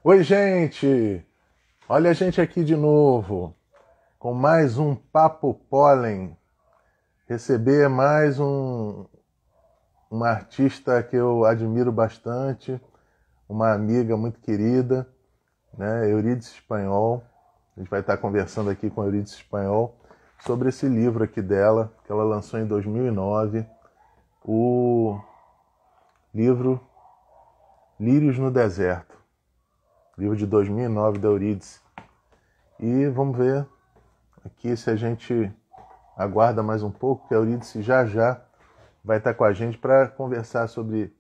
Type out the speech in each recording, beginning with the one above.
Oi, gente! Olha a gente aqui de novo, com mais um Papo Pólen. Receber mais uma artista que eu admiro bastante, uma amiga muito querida, né, Eurídice Espanhol. A gente vai estar conversando aqui com a Eurídice Espanhol sobre esse livro aqui dela, que ela lançou em 2009, o livro Lírios no Deserto, livro de 2009 da Eurídice. E vamos ver aqui se a gente aguarda mais um pouco, que a Eurídice já vai estar com a gente para conversar sobre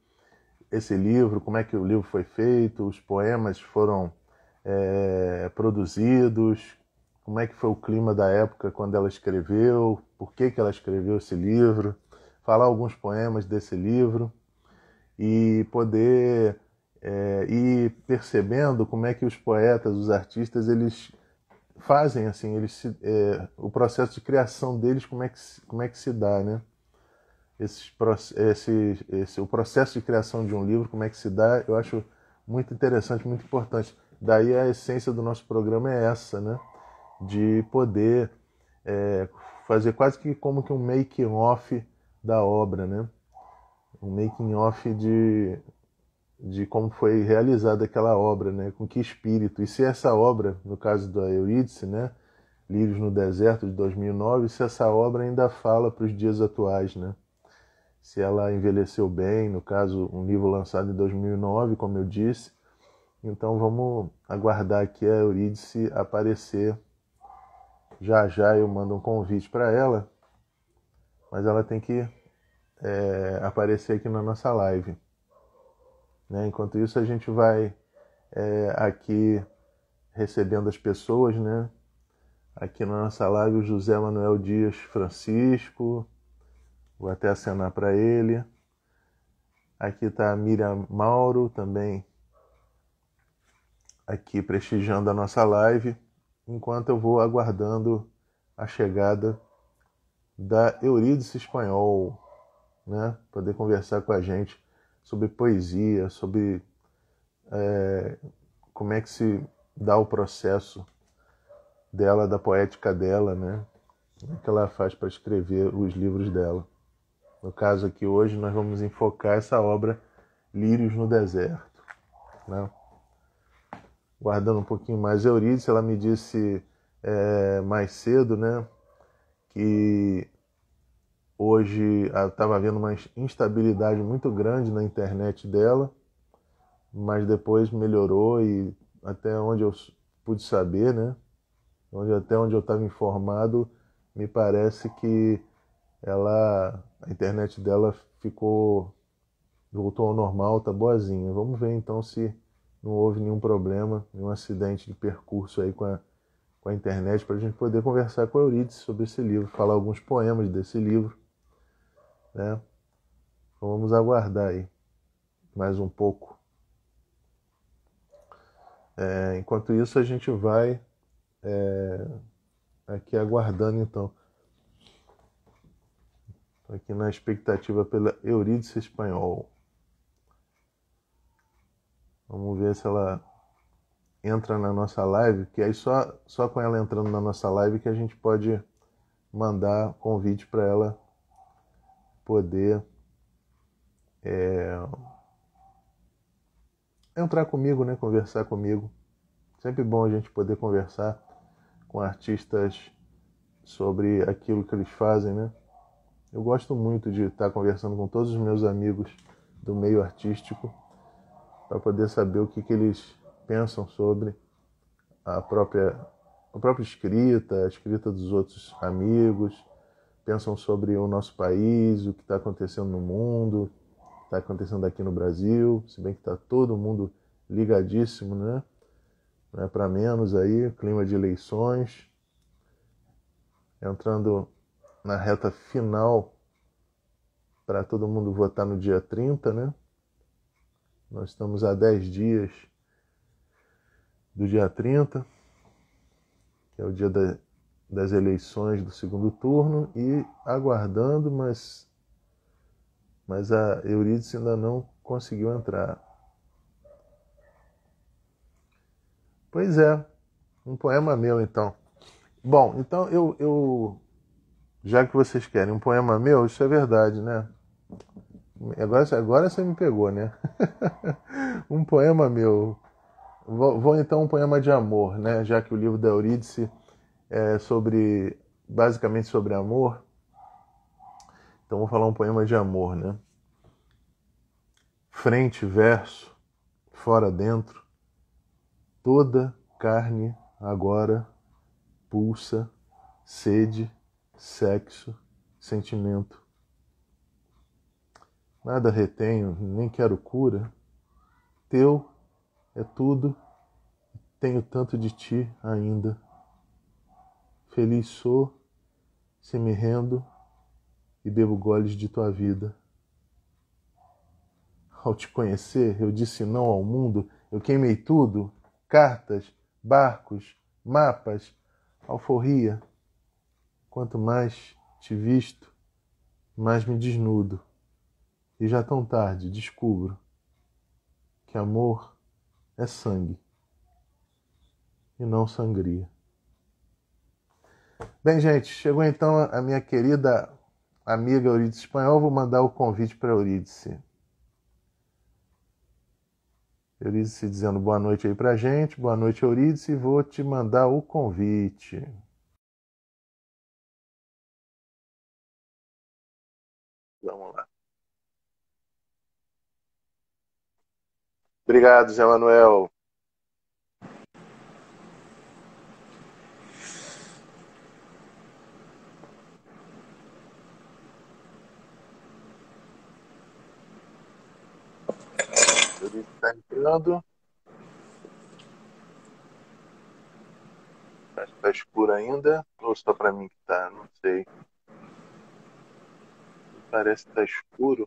esse livro, como é que o livro foi feito, os poemas foram produzidos, como é que foi o clima da época quando ela escreveu, por que ela escreveu esse livro, falar alguns poemas desse livro e poder ir percebendo como é que os poetas, os artistas, eles fazem assim, o processo de criação deles, como é que se dá, né? O processo de criação de um livro, como é que se dá, eu acho muito interessante, muito importante. Daí a essência do nosso programa é essa, né? De poder fazer quase que como que um making off da obra, né? Um making off de como foi realizada aquela obra, né? Com que espírito. E se essa obra, no caso da Eurídice, né? Lírios no Deserto, de 2009, se essa obra ainda fala para os dias atuais, né? Se ela envelheceu bem, no caso, um livro lançado em 2009, como eu disse. Então vamos aguardar aqui a Eurídice aparecer. Já já eu mando um convite para ela, mas ela tem que aparecer aqui na nossa live. Né? Enquanto isso, a gente vai aqui recebendo as pessoas, né? Aqui na nossa live, o José Manuel Dias Francisco, vou até acenar para ele. Aqui está a Miriam Mauro também, aqui prestigiando a nossa live, enquanto eu vou aguardando a chegada da Eurídice Espanhol, né? Poder conversar com a gente sobre poesia, sobre como é que se dá o processo dela, da poética dela, né? Como é que ela faz para escrever os livros dela. No caso aqui hoje nós vamos enfocar essa obra Lírios no Deserto, né? Guardando um pouquinho mais Eurídice, ela me disse mais cedo, né, que hoje estava havendo uma instabilidade muito grande na internet dela, mas depois melhorou e até onde eu pude saber, né, até onde eu estava informado, me parece que a internet dela voltou ao normal, tá boazinha. Vamos ver então se não houve nenhum problema, nenhum acidente de percurso aí com a internet, para a gente poder conversar com a Eurídice sobre esse livro, falar alguns poemas desse livro, né? Então vamos aguardar aí mais um pouco. Enquanto isso, a gente vai aqui aguardando então. Estou aqui na expectativa pela Eurídice Espanhol. Vamos ver se ela entra na nossa live, que aí só com ela entrando na nossa live que a gente pode mandar convite para ela poder entrar comigo, né? Conversar comigo. Sempre bom a gente poder conversar com artistas sobre aquilo que eles fazem, né? Eu gosto muito de estar conversando com todos os meus amigos do meio artístico para poder saber o que eles pensam sobre a própria escrita, a escrita dos outros amigos, pensam sobre o nosso país, o que está acontecendo no mundo, o que está acontecendo aqui no Brasil, se bem que está todo mundo ligadíssimo, né? Não é para menos aí, clima de eleições, entrando na reta final para todo mundo votar no dia 30, né? Nós estamos a 10 dias do dia 30, que é o dia das eleições do segundo turno, e aguardando, mas a Eurídice ainda não conseguiu entrar. Pois é, um poema meu, então. Bom, então já que vocês querem um poema meu, isso é verdade, né? Agora você me pegou, né? Um poema meu. Vou então um poema de amor, né? Já que o livro da Eurídice é basicamente sobre amor. Então vou falar um poema de amor, né? Frente, verso, fora, dentro, toda carne agora pulsa, sede, sexo, sentimento. Nada retenho, nem quero cura. Teu é tudo, tenho tanto de ti ainda. Feliz sou se me rendo e bebo goles de tua vida. Ao te conhecer, eu disse não ao mundo, eu queimei tudo, cartas, barcos, mapas, alforria. Quanto mais te visto, mais me desnudo. E já tão tarde descubro que amor é sangue e não sangria. Bem, gente, chegou então a minha querida amiga Eurídice Espanhol. Vou mandar o convite para Eurídice. Eurídice dizendo boa noite aí pra gente. Boa noite, Eurídice. E vou te mandar o convite. Vamos lá. Obrigado, Zé Manuel. Eurídice está entrando. Acho que está escuro ainda. Ou só para mim que tá? Não sei. Parece que está escuro.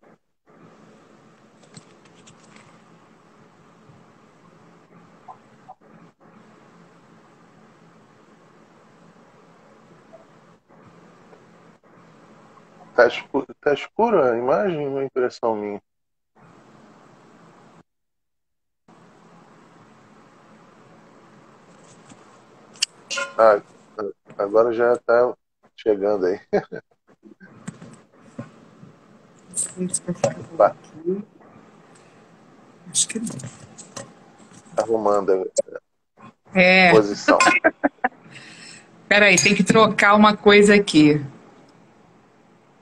Tá escuro a imagem ou é impressão minha? Ah, agora já está chegando aí. Opa, Acho que não. arrumando a É, posição. peraí, tem que trocar uma coisa aqui.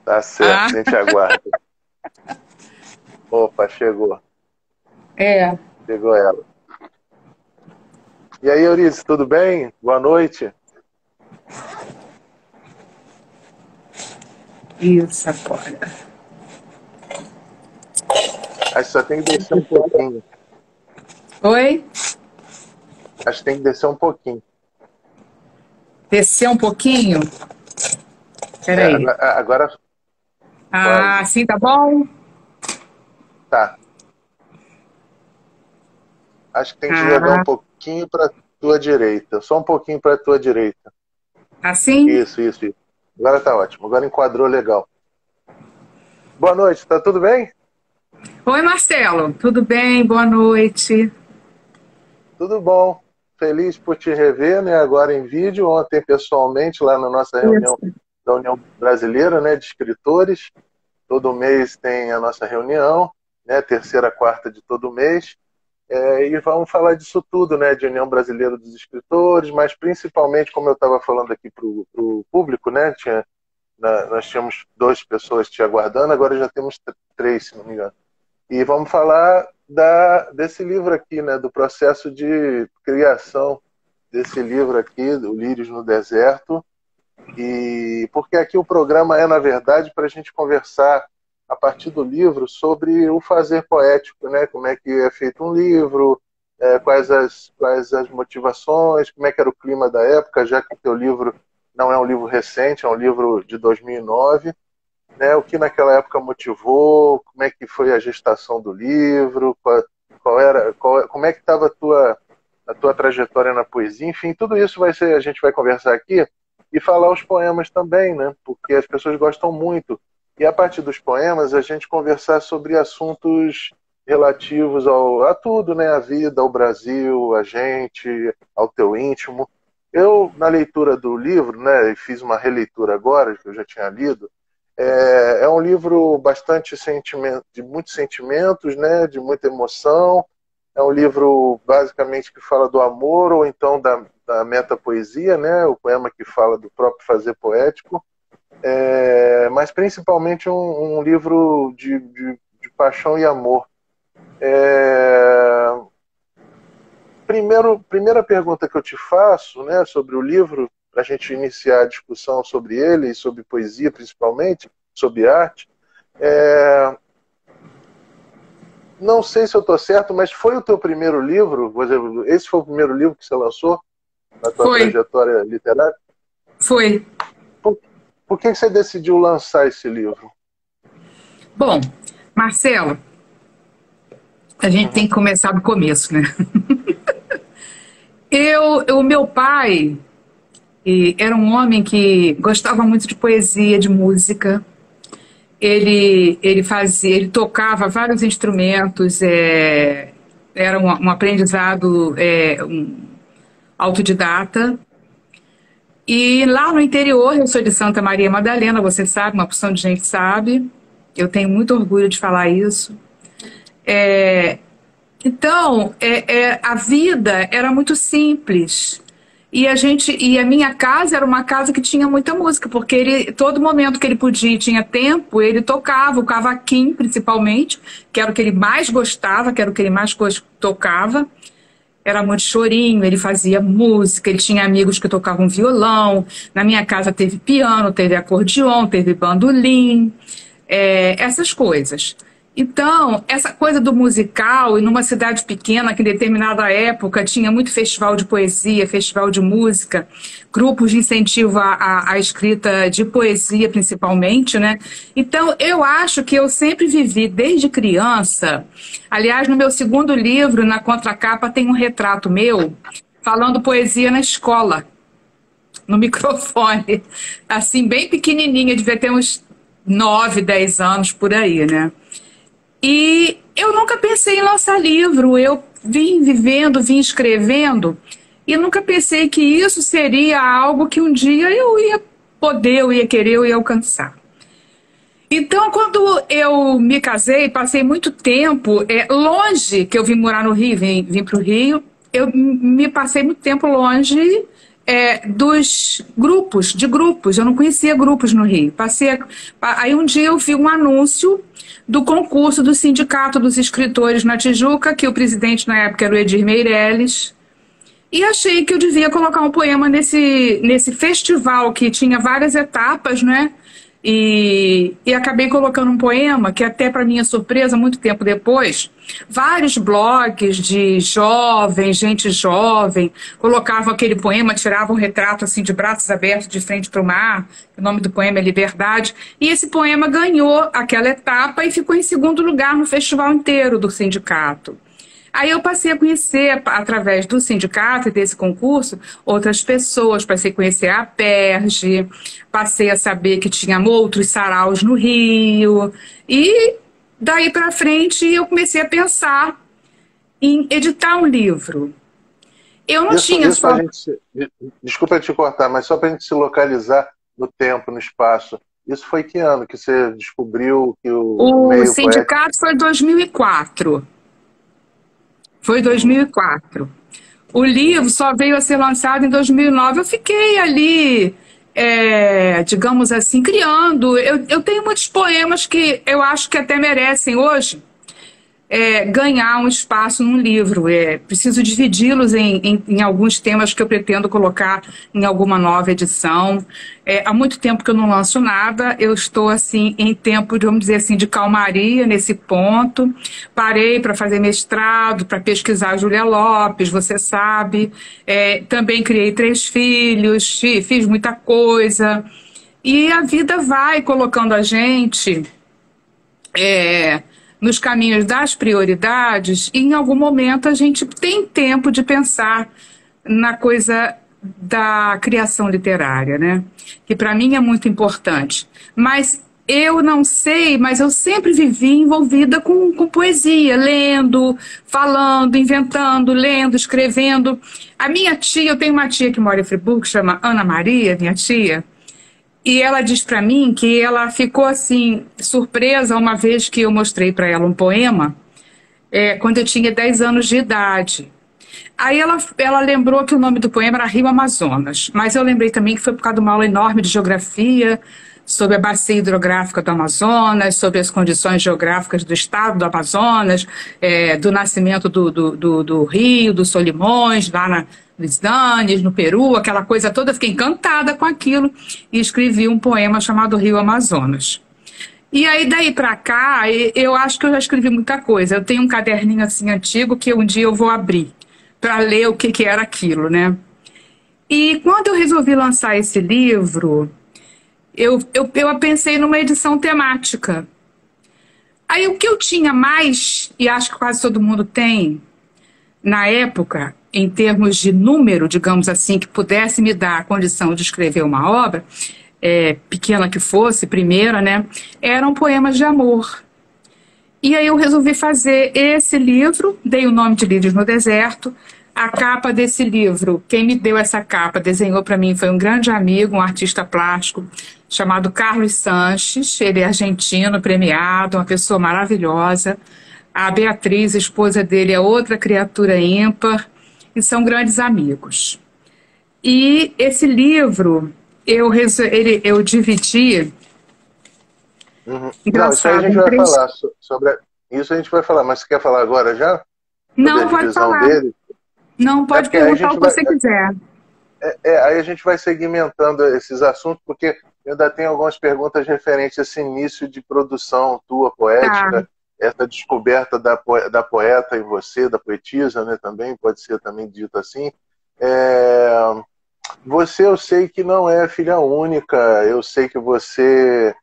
Tá Ah, certo, a gente aguarda. Opa, chegou. é. Chegou ela. E aí, Euridice, tudo bem? Boa noite. Isso agora. Acho que só tem que descer um pouquinho. Oi? Acho que tem que descer um pouquinho. Descer um pouquinho? É, Peraí. agora Ah, quase. assim tá bom? Tá. Acho que tem que jogar um Ah, pouquinho para tua direita. Só um pouquinho para tua direita. assim? Isso. Agora tá ótimo. Agora enquadrou legal. Boa noite, tá tudo bem? Oi, Marcelo. Tudo bem? Boa noite. Tudo bom. Feliz por te rever, né? Agora em vídeo, ontem pessoalmente lá na nossa reunião Isso. da União Brasileira, né, de Escritores. Todo mês tem a nossa reunião, né? Terceira, quarta de todo mês. E vamos falar disso tudo, né? De União Brasileira dos Escritores, mas principalmente, como eu estava falando aqui para o público, né? Nós tínhamos 2 pessoas te aguardando, agora já temos 3, se não me engano. E vamos falar desse livro aqui, né? Do processo de criação desse livro aqui, o Lírios no Deserto. E porque aqui o programa é, na verdade, para a gente conversar a partir do livro sobre o fazer poético, né? Como é que é feito um livro, quais as motivações, como é que era o clima da época, já que o teu livro não é um livro recente, é um livro de 2009, né? O que naquela época motivou, como é que foi a gestação do livro, como é que estava a tua trajetória na poesia, enfim, tudo isso a gente vai conversar aqui e falar os poemas também, né? Porque as pessoas gostam muito. E a partir dos poemas a gente conversar sobre assuntos relativos a tudo, né? A vida, ao Brasil, a gente, ao teu íntimo. Eu, na leitura do livro, né, e fiz uma releitura agora, que eu já tinha lido, é um livro bastante sentimento, de muitos sentimentos, né, de muita emoção. É um livro, basicamente, que fala do amor, ou então da metapoesia, né, o poema que fala do próprio fazer poético. Mas, principalmente, um livro de paixão e amor. Primeira pergunta que eu te faço, né, sobre o livro, para a gente iniciar a discussão sobre ele, e sobre poesia principalmente, sobre arte, não sei se eu estou certo, mas foi o teu primeiro livro? Por exemplo, esse foi o primeiro livro que você lançou na tua trajetória literária? Foi. Por que você decidiu lançar esse livro? Bom, Marcelo, a gente tem que começar do começo, né? O meu pai era um homem que gostava muito de poesia, de música. Ele tocava vários instrumentos, era um aprendizado autodidata. E lá no interior, eu sou de Santa Maria Madalena, você sabe, uma porção de gente sabe. Eu tenho muito orgulho de falar isso. Então, a vida era muito simples. E a minha casa era uma casa que tinha muita música, porque todo momento que ele podia, tinha tempo, ele tocava, o cavaquinho principalmente, que era o que ele mais gostava, que era o que ele mais tocava. Era muito chorinho, ele fazia música, ele tinha amigos que tocavam violão. Na minha casa teve piano, teve acordeon, teve bandolim, essas coisas. Então, essa coisa do musical, e numa cidade pequena, que em determinada época tinha muito festival de poesia, festival de música, grupos de incentivo à escrita de poesia, principalmente, né? Então, eu acho que eu sempre vivi, desde criança. Aliás, no meu segundo livro, na contracapa, tem um retrato meu falando poesia na escola, no microfone, assim, bem pequenininha, devia ter uns 9, 10 anos por aí, né? E eu nunca pensei em lançar livro, eu vim vivendo, vim escrevendo, e nunca pensei que isso seria algo que um dia eu ia poder, eu ia querer, eu ia alcançar. Então, quando eu me casei, passei muito tempo longe, que eu vim morar no Rio, vim para o Rio, eu me passei muito tempo longe dos grupos, eu não conhecia grupos no Rio. Aí um dia eu vi um anúncio do concurso do Sindicato dos Escritores na Tijuca, que o presidente na época era o Edir Meirelles, e achei que eu devia colocar um poema nesse festival que tinha várias etapas, né? E acabei colocando um poema que, até para minha surpresa, muito tempo depois, vários blogs de jovens, gente jovem, colocavam aquele poema, tiravam um retrato assim de braços abertos de frente para o mar. O nome do poema é Liberdade. E esse poema ganhou aquela etapa e ficou em segundo lugar no festival inteiro do sindicato. Aí eu passei a conhecer, através do sindicato e desse concurso, outras pessoas. Passei a conhecer a Perge, passei a saber que tinha outros saraus no Rio. E daí para frente eu comecei a pensar em editar um livro. Eu não tinha só... Desculpa te cortar, mas só para a gente se localizar no tempo, no espaço. Isso foi que ano que você descobriu que o sindicato foi 2004. Foi 2004. O livro só veio a ser lançado em 2009. Eu fiquei ali, digamos assim, criando. Eu tenho muitos poemas que eu acho que até merecem hoje ganhar um espaço num livro. Preciso dividi-los em alguns temas que eu pretendo colocar em alguma nova edição. Há muito tempo que eu não lanço nada. Eu estou assim em tempo, vamos dizer assim, de calmaria nesse ponto. Parei para fazer mestrado, para pesquisar a Júlia Lopes, você sabe. Também criei 3 filhos, fiz muita coisa. E a vida vai colocando a gente nos caminhos das prioridades, e em algum momento a gente tem tempo de pensar na coisa da criação literária, né? Que para mim é muito importante. Mas Eu não sei, mas eu sempre vivi envolvida com poesia, lendo, falando, inventando, lendo, escrevendo. A minha tia, eu tenho uma tia que mora em Friburgo, que chama Ana Maria, minha tia, e ela diz para mim que ela ficou assim, surpresa uma vez que eu mostrei para ela um poema, quando eu tinha 10 anos de idade. Aí ela lembrou que o nome do poema era Rio Amazonas, mas eu lembrei também que foi por causa de uma aula enorme de geografia, sobre a bacia hidrográfica do Amazonas, sobre as condições geográficas do estado do Amazonas, do nascimento do rio, dos Solimões, nos Andes, no Peru, aquela coisa toda. Fiquei encantada com aquilo e escrevi um poema chamado Rio Amazonas. E aí, daí para cá, eu acho que eu já escrevi muita coisa. Eu tenho um caderninho assim antigo que um dia eu vou abrir para ler o que era aquilo, né? E quando eu resolvi lançar esse livro, eu pensei numa edição temática. Aí o que eu tinha mais, e acho que quase todo mundo tem, na época, em termos de número, digamos assim, que pudesse me dar a condição de escrever uma obra, pequena que fosse, primeira, né, eram poemas de amor. E aí eu resolvi fazer esse livro, dei o nome de Lírios no Deserto. A capa desse livro, quem me deu essa capa, desenhou para mim, foi um grande amigo, um artista plástico, chamado Carlos Sanches. Ele é argentino, premiado, uma pessoa maravilhosa. A Beatriz, a esposa dele, é outra criatura ímpar, e são grandes amigos. E esse livro, eu dividi... Não, isso aí a gente vai falar sobre... Isso a gente vai falar, mas você quer falar agora já? Não, pode falar. Dele? Não, pode perguntar o que você quiser. Aí a gente vai segmentando esses assuntos, porque eu ainda tenho algumas perguntas referentes a esse início de produção tua poética, essa descoberta da poeta em você, da poetisa, né, também, pode ser também dito assim. Você, eu sei que não é filha única, eu sei que você...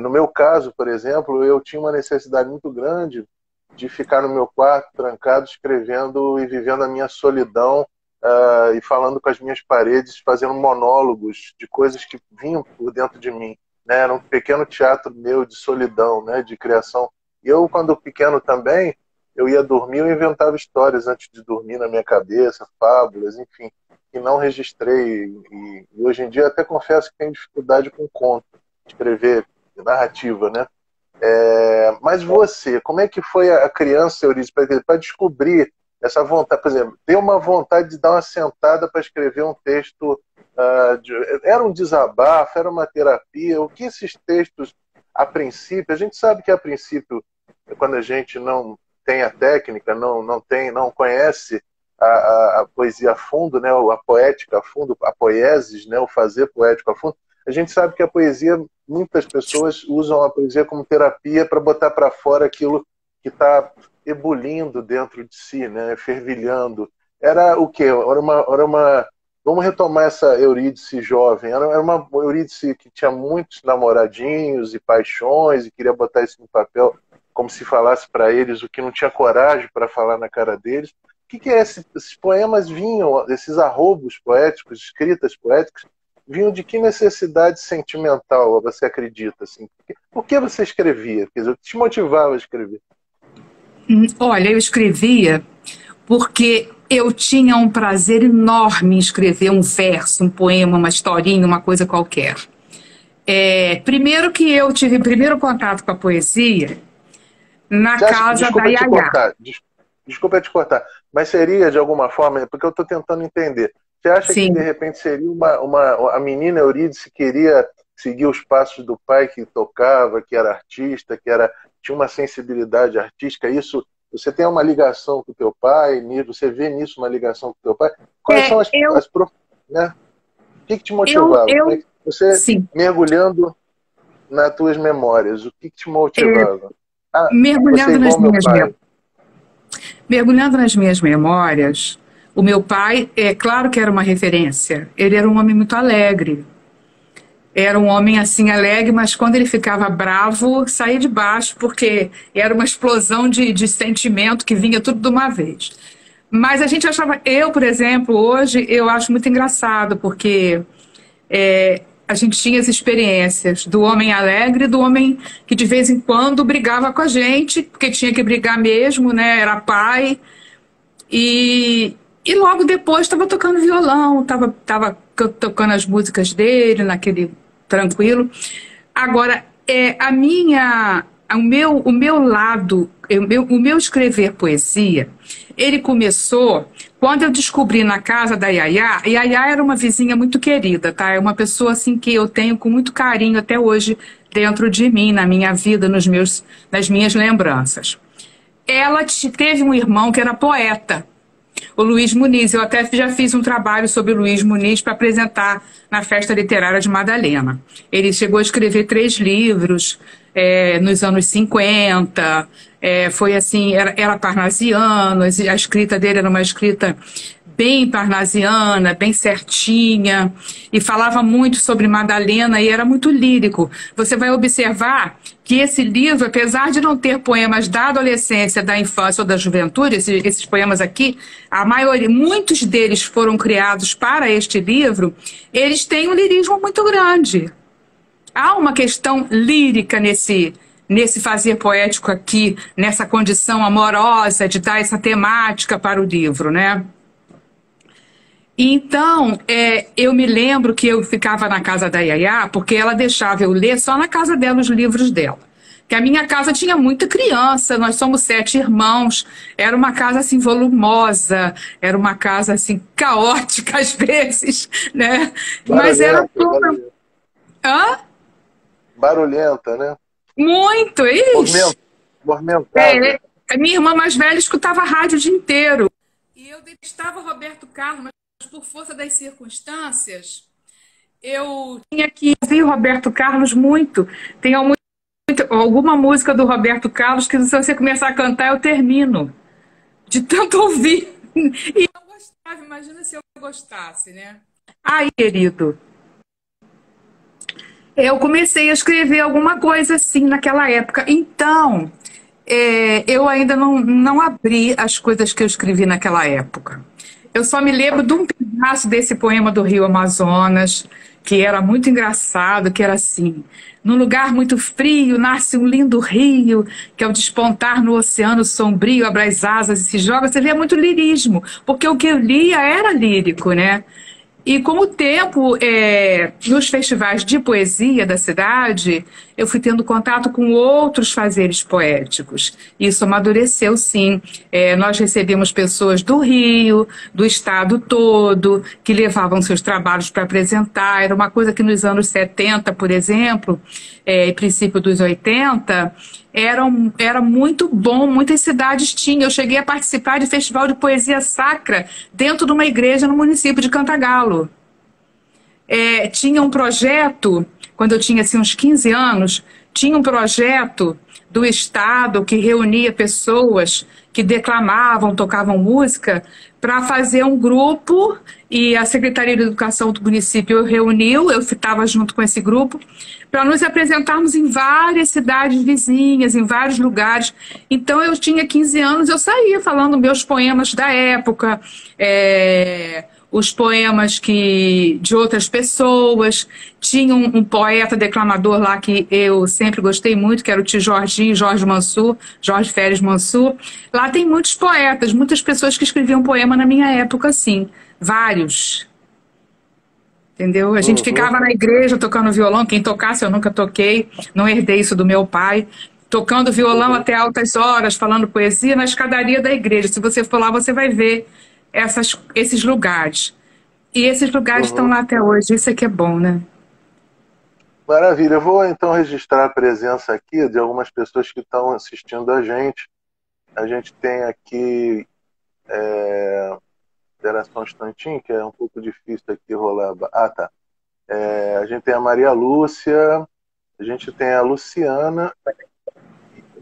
no meu caso, por exemplo, eu tinha uma necessidade muito grande de ficar no meu quarto, trancado, escrevendo e vivendo a minha solidão, e falando com as minhas paredes, fazendo monólogos de coisas que vinham por dentro de mim, né? Era um pequeno teatro meu de solidão, né? De criação. E eu, quando pequeno também, eu ia dormir, eu inventava histórias antes de dormir na minha cabeça, fábulas, enfim, que não registrei. E hoje em dia até confesso que tenho dificuldade com conto, escrever narrativa, né? Mas você, como é que foi a criança, Eurídice, para descobrir essa vontade? Por exemplo, ter uma vontade de dar uma sentada para escrever um texto, era um desabafo, era uma terapia? O que esses textos, a princípio, a gente sabe que a princípio, quando a gente não tem a técnica, não conhece a poesia a fundo, né, a poética a fundo, a poiesis, né, o fazer poético a fundo, a gente sabe que a poesia, muitas pessoas usam a poesia como terapia para botar para fora aquilo que está ebulindo dentro de si, né? Fervilhando. Era o quê? Vamos retomar essa Eurídice jovem. Era uma Eurídice que tinha muitos namoradinhos e paixões e queria botar isso no papel como se falasse para eles o que não tinha coragem para falar na cara deles. O que é esses poemas vinham, esses arrobos poéticos, escritas poéticas, vinham de que necessidade sentimental você acredita? Assim? Por que você escrevia? Quer dizer, o que te motivava a escrever? Olha, eu escrevia porque eu tinha um prazer enorme em escrever um verso, um poema, uma historinha, uma coisa qualquer. Primeiro que eu tive o primeiro contato com a poesia na casa da Yaya. Desculpa te cortar, mas seria de alguma forma, porque eu estou tentando entender. Você acha Sim. que de repente seria a menina Eurídice queria seguir os passos do pai que tocava, que era artista, tinha uma sensibilidade artística? Isso, você tem uma ligação com o teu pai, você vê nisso uma ligação com o teu pai? Quais são né? O que te motivava? Você, sim, mergulhando nas tuas memórias, o que te motivava? Mergulhando nas minhas memórias, o meu pai, claro que era uma referência. Ele era um homem muito alegre. Era um homem assim alegre, mas quando ele ficava bravo, saía de baixo, porque era uma explosão de sentimento que vinha tudo de uma vez. Mas a gente achava, por exemplo, hoje, eu acho muito engraçado, porque a gente tinha as experiências do homem alegre, do homem que de vez em quando brigava com a gente, porque tinha que brigar mesmo, né? Era pai. E logo depois estava tocando violão, tava tocando as músicas dele, naquele tranquilo. Agora, o meu lado, o meu escrever poesia, ele começou quando eu descobri na casa da Yaya. Yaya era uma vizinha muito querida, tá? É uma pessoa assim que eu tenho com muito carinho até hoje dentro de mim, na minha vida, nas minhas lembranças. Ela teve um irmão que era poeta, o Luiz Muniz. Eu até já fiz um trabalho sobre o Luiz Muniz para apresentar na Festa Literária de Madalena. Ele chegou a escrever 3 livros nos anos 50. Foi assim, era parnasiano, a escrita dele era uma escrita bem parnasiana, bem certinha, e falava muito sobre Madalena e era muito lírico. Você vai observar que esse livro, apesar de não ter poemas da adolescência, da infância ou da juventude, esses poemas aqui, a maioria, muitos deles foram criados para este livro, eles têm um lirismo muito grande. Há uma questão lírica nesse fazer poético aqui, nessa condição amorosa de dar essa temática para o livro, né? Então, eu me lembro que eu ficava na casa da Yaya, porque ela deixava eu ler só na casa dela os livros dela. Que a minha casa tinha muita criança, nós somos 7 irmãos, era uma casa assim volumosa, era uma casa assim caótica às vezes, né? Mas era toda... Barulhenta, Hã? barulhenta, né? Muito, isso. Movimentada. A minha irmã mais velha escutava rádio o dia inteiro. E eu detestava Roberto Carlos, mas por força das circunstâncias, eu tinha que ouvir o Roberto Carlos muito. Tem alguma música do Roberto Carlos que se você começar a cantar, eu termino. De tanto ouvir. E eu gostava, imagina se eu gostasse, né? Aí, querido, eu comecei a escrever alguma coisa assim naquela época. Então, eu ainda não abri as coisas que eu escrevi naquela época. Eu só me lembro de um pedaço desse poema do Rio Amazonas, que era muito engraçado, que era assim: num lugar muito frio nasce um lindo rio, que ao despontar no oceano sombrio abre as asas e se joga. Você vê muito lirismo, porque o que eu lia era lírico, né? E com o tempo, nos festivais de poesia da cidade, eu fui tendo contato com outros fazeres poéticos. Isso amadureceu, sim. Nós recebemos pessoas do Rio, do estado todo, que levavam seus trabalhos para apresentar. Era uma coisa que nos anos 70, por exemplo, e princípio dos 80, era muito bom, muitas cidades tinham. Eu cheguei a participar de festival de poesia sacra dentro de uma igreja no município de Cantagalo. Tinha um projeto, quando eu tinha assim, uns 15 anos, tinha um projeto do Estado que reunia pessoas que declamavam, tocavam música, para fazer um grupo, e a Secretaria de Educação do município reuniu, eu estava junto com esse grupo, para nos apresentarmos em várias cidades vizinhas, em vários lugares. Então eu tinha 15 anos, eu saía falando meus poemas da época, os poemas de outras pessoas. Tinha um poeta declamador lá que eu sempre gostei muito, que era o tio Jorginho, Jorge Férez Mansur. Lá tem muitos poetas, muitas pessoas que escreviam poema na minha época, sim, vários. Entendeu? A gente ficava na igreja tocando violão, quem tocasse eu nunca toquei, não herdei isso do meu pai, tocando violão até altas horas, falando poesia na escadaria da igreja. Se você for lá, você vai ver esses lugares. E esses lugares estão lá até hoje, isso é que é bom, né? Maravilha. Eu vou então registrar a presença aqui de algumas pessoas que estão assistindo a gente. A gente tem aqui... Espera só um instantinho, que é um pouco difícil aqui rolar. Ah, tá. A gente tem a Maria Lúcia, a gente tem a Luciana.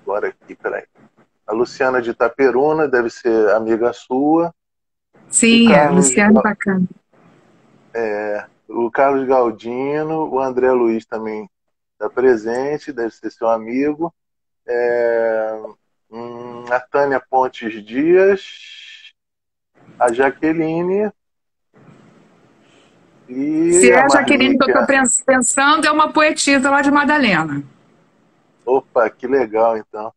Agora aqui, peraí. A Luciana de Itaperuna, deve ser amiga sua. Sim, a Luciana é bacana. O Carlos Galdino, o André Luiz também está presente, deve ser seu amigo. A Tânia Pontes Dias, a Jaqueline, Se E é a a Jaqueline que eu estou Marlíquia. pensando, é uma poetisa lá de Madalena. Opa, que legal, então.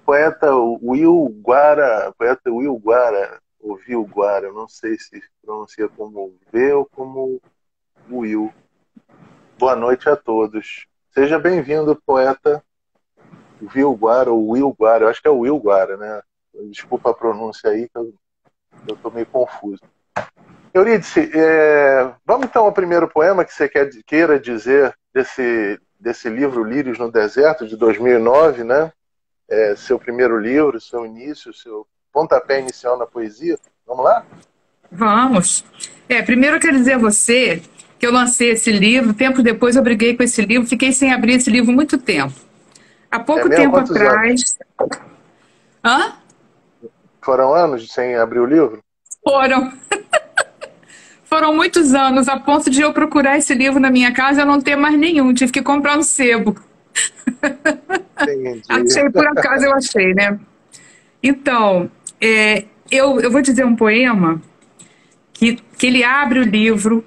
Poeta Will Guara, poeta Will Guara, ou Vil Guara, eu não sei se pronuncia como V ou como Will. Boa noite a todos. Seja bem-vindo, poeta Vil Guara ou Will Guara. Eu acho que é o Will Guara, né? Desculpa a pronúncia aí, que eu tô meio confuso. Eurídice, vamos então ao primeiro poema que você queira dizer desse livro Lírios no Deserto, de 2009, né? Seu primeiro livro, seu início, seu pontapé inicial na poesia. Vamos lá? Vamos. Primeiro eu quero dizer a você que eu lancei esse livro, tempo depois eu briguei com esse livro, fiquei sem abrir esse livro muito tempo. Há É pouco mesmo? tempo Quantos anos? atrás. Hã? Foram anos sem abrir o livro? Foram. Foram muitos anos, a ponto de eu procurar esse livro na minha casa e eu não ter mais nenhum. Tive que comprar um sebo. Entendi. Achei, por acaso eu achei, né? Então, eu vou dizer um poema que ele abre o livro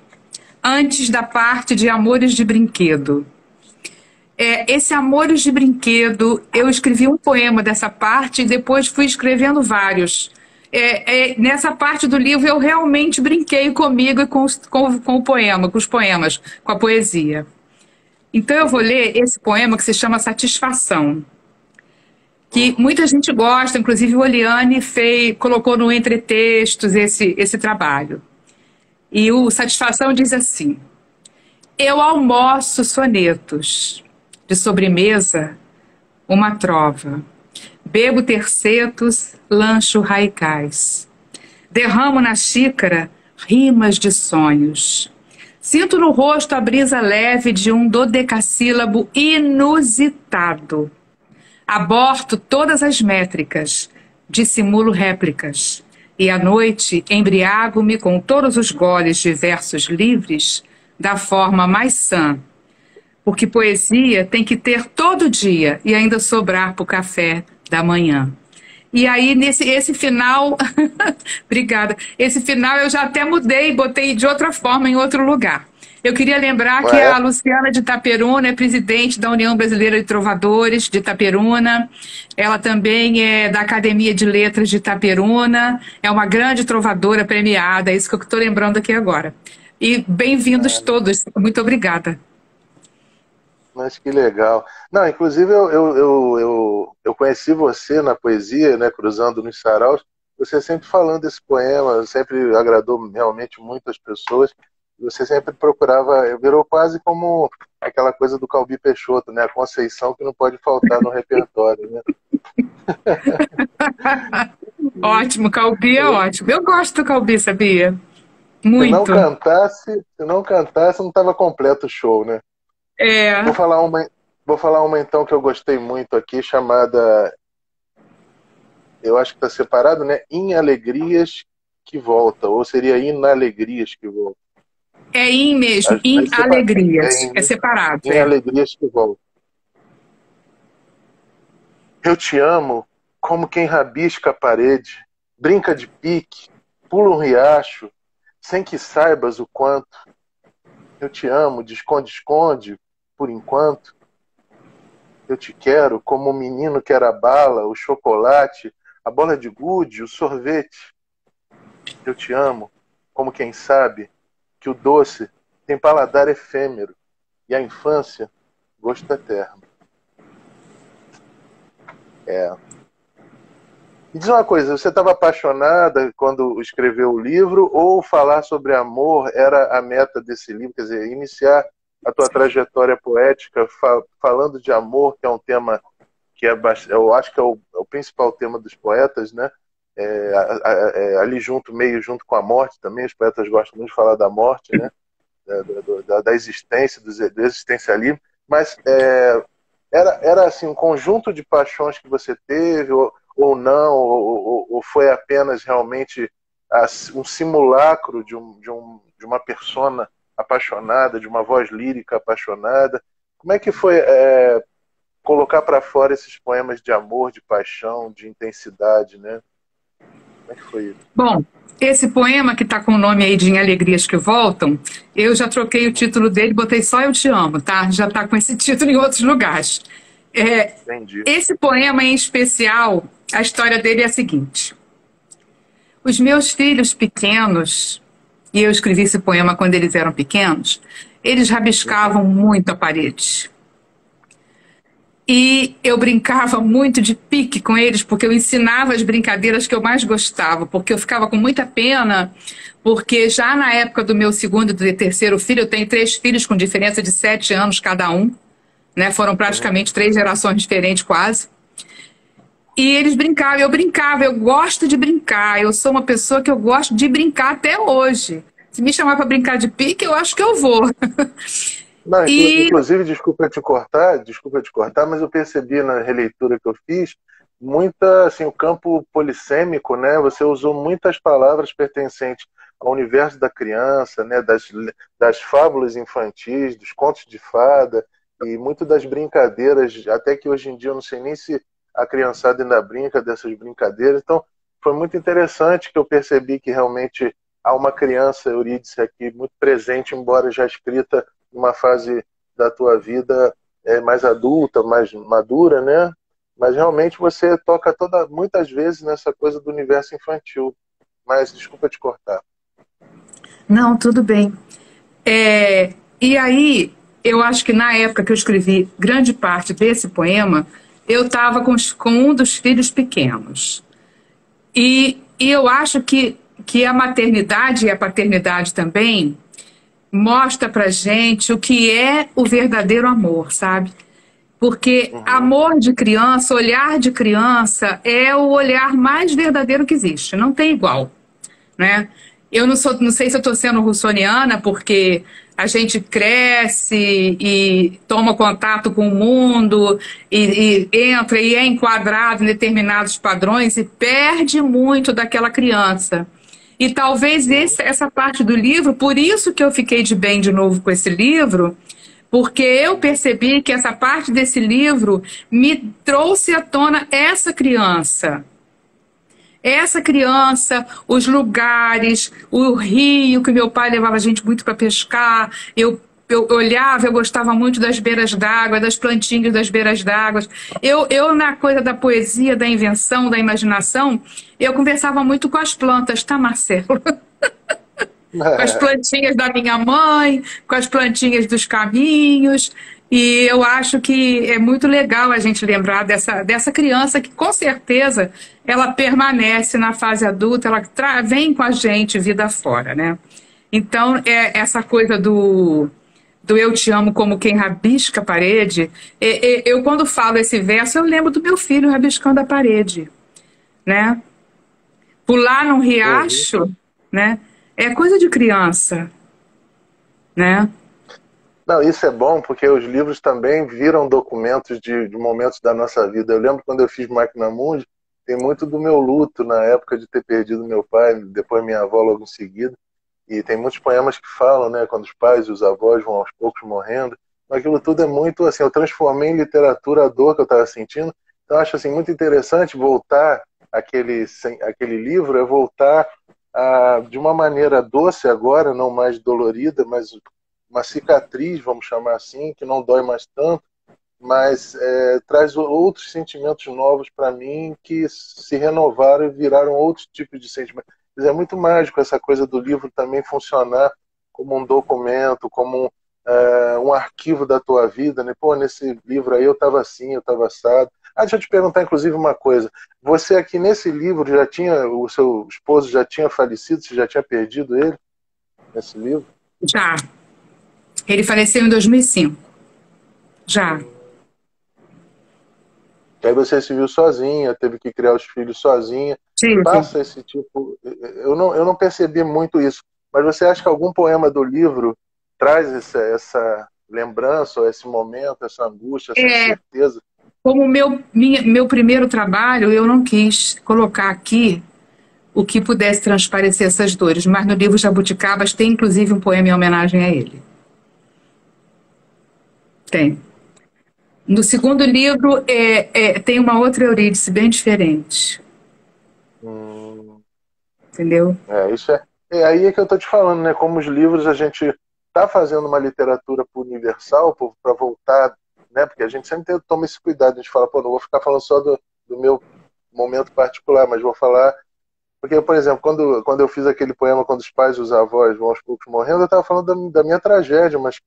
antes da parte de Amores de Brinquedo. Esse Amores de Brinquedo, eu escrevi um poema dessa parte e depois fui escrevendo vários. Nessa parte do livro eu realmente brinquei comigo e com o poema, com os poemas, com a poesia. Então eu vou ler esse poema que se chama Satisfação, que muita gente gosta, inclusive o Oliane colocou no Entretextos esse trabalho. E o Satisfação diz assim: eu almoço sonetos, de sobremesa uma trova, bebo tercetos, lancho raicais, derramo na xícara rimas de sonhos. Sinto no rosto a brisa leve de um dodecassílabo inusitado. Aborto todas as métricas, dissimulo réplicas, e à noite embriago-me com todos os goles de versos livres da forma mais sã, porque poesia tem que ter todo dia e ainda sobrar para o café da manhã. E aí, esse final, obrigada, esse final eu já até mudei, botei de outra forma em outro lugar. Eu queria lembrar que a Luciana de Itaperuna é presidente da União Brasileira de Trovadores de Itaperuna. Ela também é da Academia de Letras de Itaperuna. É uma grande trovadora premiada, é isso que eu estou lembrando aqui agora. E bem-vindos todos. Muito obrigada. Mas que legal. Não, inclusive eu conheci você na poesia, né, cruzando nos saraus, você sempre falando desse poema, sempre agradou realmente muito as pessoas, você sempre procurava, virou quase como aquela coisa do Calbi Peixoto, né, a Conceição que não pode faltar no repertório, né? Ótimo, Calbi é ótimo. Eu gosto do Calbi, sabia? Se não Muito. cantasse, não estava completo o show, né? É, Vou falar uma então que eu gostei muito aqui, chamada, eu acho que está separado, né? Em Alegrias que Volta, ou seria Inalegrias que Volta. em mesmo, em alegrias. É separado, Em Alegrias que Volta. Eu te amo como quem rabisca a parede, brinca de pique, pula um riacho, sem que saibas o quanto. Eu te amo de esconde-esconde, por enquanto. Eu te quero como o menino quer a bala, o chocolate, a bola de gude, o sorvete. Eu te amo como quem sabe que o doce tem paladar efêmero e a infância gosto eterno. Me diz uma coisa, você estava apaixonada quando escreveu o livro ou falar sobre amor era a meta desse livro? Quer dizer, iniciar a tua trajetória poética falando de amor, que é um tema que eu acho que é o principal tema dos poetas, né? Ali meio junto com a morte também, os poetas gostam muito de falar da morte, né? Da existência, do existencialismo, mas era assim, um conjunto de paixões que você teve, ou não, ou foi apenas realmente um simulacro de uma persona apaixonada, de uma voz lírica apaixonada? Como é que foi colocar para fora esses poemas de amor, de paixão, de intensidade, né? Como é que foi isso? Bom, esse poema que está com o nome aí de Em Alegrias que Voltam, eu já troquei o Uhum, título dele, botei só Eu Te Amo, tá? Já está com esse título em outros lugares. É, entendi. esse poema em especial, a história dele é a seguinte. Os meus filhos pequenos, e eu escrevi esse poema quando eles eram pequenos, eles Uhum, rabiscavam muito a parede. E eu brincava muito de pique com eles, porque eu ensinava as brincadeiras que eu mais gostava, porque eu ficava com muita pena, porque já na época do meu segundo e terceiro filho, eu tenho 3 filhos com diferença de 7 anos cada um, né? Foram uhum. praticamente 3 gerações diferentes quase. E eles brincavam, eu brincava, eu gosto de brincar, eu sou uma pessoa que eu gosto de brincar até hoje. Se me chamar para brincar de pique, eu acho que eu vou. Não, E inclusive, desculpa te cortar, mas eu percebi na releitura que eu fiz muita, assim, o campo polissêmico, né? Você usou muitas palavras pertencentes ao universo da criança, né? Das fábulas infantis, dos contos de fada e muito das brincadeiras, até que hoje em dia eu não sei nem se a criançada ainda brinca dessas brincadeiras. Então, foi muito interessante que eu percebi que realmente há uma criança Eurídice aqui muito presente, embora já escrita uma fase da tua vida mais adulta, mais madura, né? Mas realmente você toca muitas vezes nessa coisa do universo infantil. Mas desculpa te cortar. não, tudo bem. E aí, eu acho que na época que eu escrevi grande parte desse poema, eu estava com um dos filhos pequenos. E eu acho que a maternidade e a paternidade também mostra pra gente o que é o verdadeiro amor, sabe? Porque Uhum. amor de criança, olhar de criança é o olhar mais verdadeiro que existe, não tem igual, né? Eu não sei se eu estou sendo russoniana, porque a gente cresce e toma contato com o mundo e entra e é enquadrado em determinados padrões e perde muito daquela criança. E talvez Uhum. essa parte do livro, por isso que eu fiquei de bem de novo com esse livro, porque eu Uhum. percebi que essa parte desse livro me trouxe à tona essa criança. Essa criança, os lugares, o rio que meu pai levava a gente muito para pescar, eu olhava, eu gostava muito das beiras d'água, das plantinhas das beiras d'água. Eu, na coisa da poesia, da invenção, da imaginação, eu conversava muito com as plantas, tá, Marcelo? Com as plantinhas da minha mãe, com as plantinhas dos caminhos. E eu acho que é muito legal a gente lembrar dessa criança que, com certeza, ela permanece na fase adulta, ela vem com a gente vida fora, né? Então, essa coisa do eu te amo como quem rabisca a parede, eu, quando falo esse verso, eu lembro do meu filho rabiscando a parede, né? Pular num Uhum. riacho, né? É coisa de criança, né? Não, isso é bom porque os livros também viram documentos de momentos da nossa vida. Eu lembro quando eu fiz Máquina Mundi, tem muito do meu luto na época de ter perdido meu pai, depois minha avó logo em seguida. E tem muitos poemas que falam, né, quando os pais e os avós vão aos poucos morrendo. Mas aquilo tudo é muito assim, eu transformei em literatura a dor que eu estava sentindo. Então eu acho assim muito interessante voltar aquele livro, é voltar de uma maneira doce agora, não mais dolorida, mas uma cicatriz, vamos chamar assim, que não dói mais tanto, mas traz outros sentimentos novos para mim que se renovaram e viraram outros tipos de sentimentos. Mas é muito mágico essa coisa do livro também funcionar como um documento, como um arquivo da tua vida, né? Pô, nesse livro aí eu estava assim, eu estava assado. Ah, deixa eu te perguntar, inclusive, uma coisa. Você aqui nesse livro já tinha, o seu esposo já tinha falecido, você já tinha perdido ele nesse livro? Já. Ele faleceu em 2005. Já. E aí você se viu sozinha, teve que criar os filhos sozinha. Tive. Passa esse tipo. Eu não percebi muito isso. Mas você acha que algum poema do livro traz essa lembrança, ou esse momento, essa angústia, essa É, incerteza? como meu primeiro trabalho, eu não quis colocar aqui o que pudesse transparecer essas dores, mas no livro Jabuticabas tem inclusive um poema em homenagem a ele. Tem. No segundo livro tem uma outra Eurídice bem diferente. Hum. entendeu? Isso é aí é que eu tô te falando, né? Como os livros a gente tá fazendo uma literatura pro universal, para voltar, né? Porque a gente sempre toma esse cuidado, a gente fala, pô, não vou ficar falando só do meu momento particular, mas vou falar. Porque, por exemplo, quando eu fiz aquele poema quando os pais e os avós vão aos poucos morrendo, eu estava falando da minha tragédia, mas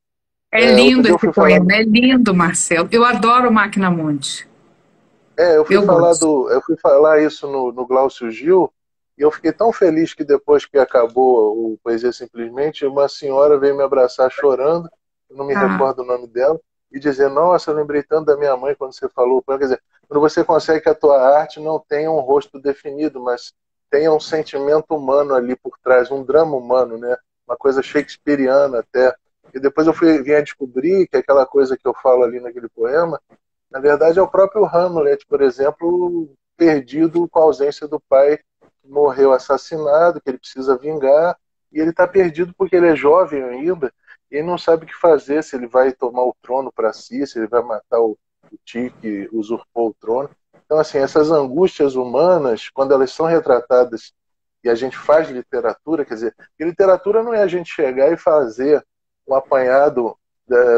É outro lindo dia eu esse fui falar. poema, é lindo, Marcelo. Eu adoro Máquina Mundi. Eu gosto. Eu fui falar isso no Glaucio Gil, e eu fiquei tão feliz que depois que acabou o Poesia Simplesmente, uma senhora veio me abraçar chorando, eu não me Ah, recordo o nome dela, e dizer, nossa, eu lembrei tanto da minha mãe quando você falou. Quer dizer, quando você consegue que a tua arte não tenha um rosto definido, mas tenha um sentimento humano ali por trás, um drama humano, né? Uma coisa shakespeariana até. E depois vim a descobrir que aquela coisa que eu falo ali naquele poema, na verdade, é o próprio Hamlet, por exemplo, perdido com a ausência do pai, que morreu assassinado, que ele precisa vingar, e ele está perdido porque ele é jovem ainda, e ele não sabe o que fazer, se ele vai tomar o trono para si, se ele vai matar o tio que usurpou o trono. Então, assim, essas angústias humanas, quando elas são retratadas e a gente faz literatura, quer dizer, literatura não é a gente chegar e fazer um apanhado,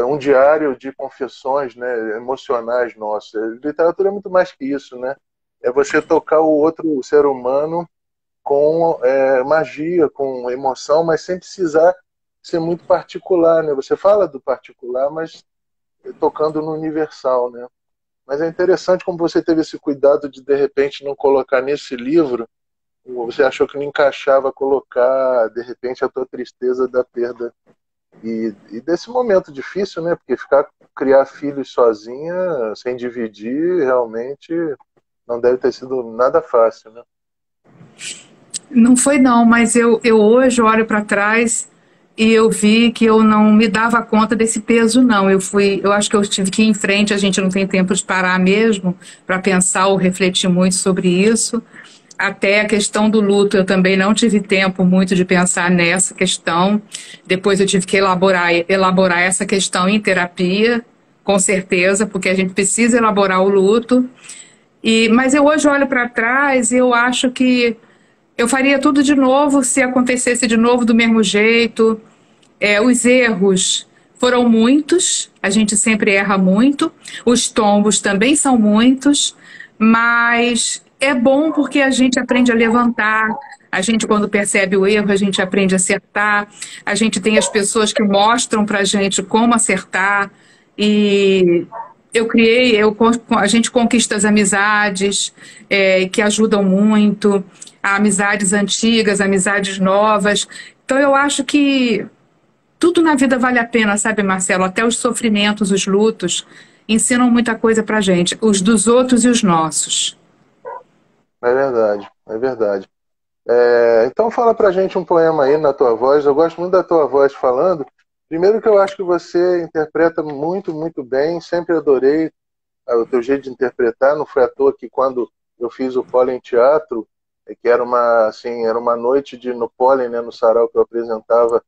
um diário de confissões, né, emocionais nossos. A literatura é muito mais que isso, né? É você tocar o outro ser humano com magia, com emoção, mas sem precisar ser muito particular, né? Você fala do particular, mas tocando no universal, né? Mas é interessante como você teve esse cuidado de repente não colocar nesse livro, você achou que não encaixava colocar de repente a tua tristeza da perda e desse momento difícil, né? Porque criar filhos sozinha, sem dividir, realmente não deve ter sido nada fácil, né? não foi não, mas eu hoje olho para trás e eu vi que eu não me dava conta desse peso, não. Eu acho que eu tive que ir em frente, a gente não tem tempo de parar mesmo para pensar ou refletir muito sobre isso. Até a questão do luto, eu também não tive tempo muito de pensar nessa questão. Depois eu tive que elaborar essa questão em terapia, com certeza, porque a gente precisa elaborar o luto. Mas eu hoje olho para trás e eu acho que eu faria tudo de novo se acontecesse de novo do mesmo jeito. Os erros foram muitos, a gente sempre erra muito, os tombos também são muitos, mas é bom porque a gente aprende a levantar, a gente, quando percebe o erro, a gente aprende a acertar, a gente tem as pessoas que mostram para a gente como acertar, e a gente conquista as amizades, que ajudam muito, amizades antigas, amizades novas. Então eu acho que tudo na vida vale a pena, sabe, Marcelo? Até os sofrimentos, os lutos, ensinam muita coisa pra gente, os dos outros e os nossos. É verdade, é verdade. Então fala pra gente um poema aí na tua voz. Eu gosto muito da tua voz falando. Primeiro que eu acho que você interpreta muito, muito bem. Sempre adorei o teu jeito de interpretar. Não foi à toa que quando eu fiz o Pólen Teatro, que era uma noite no Pólen, né, no sarau que eu apresentava,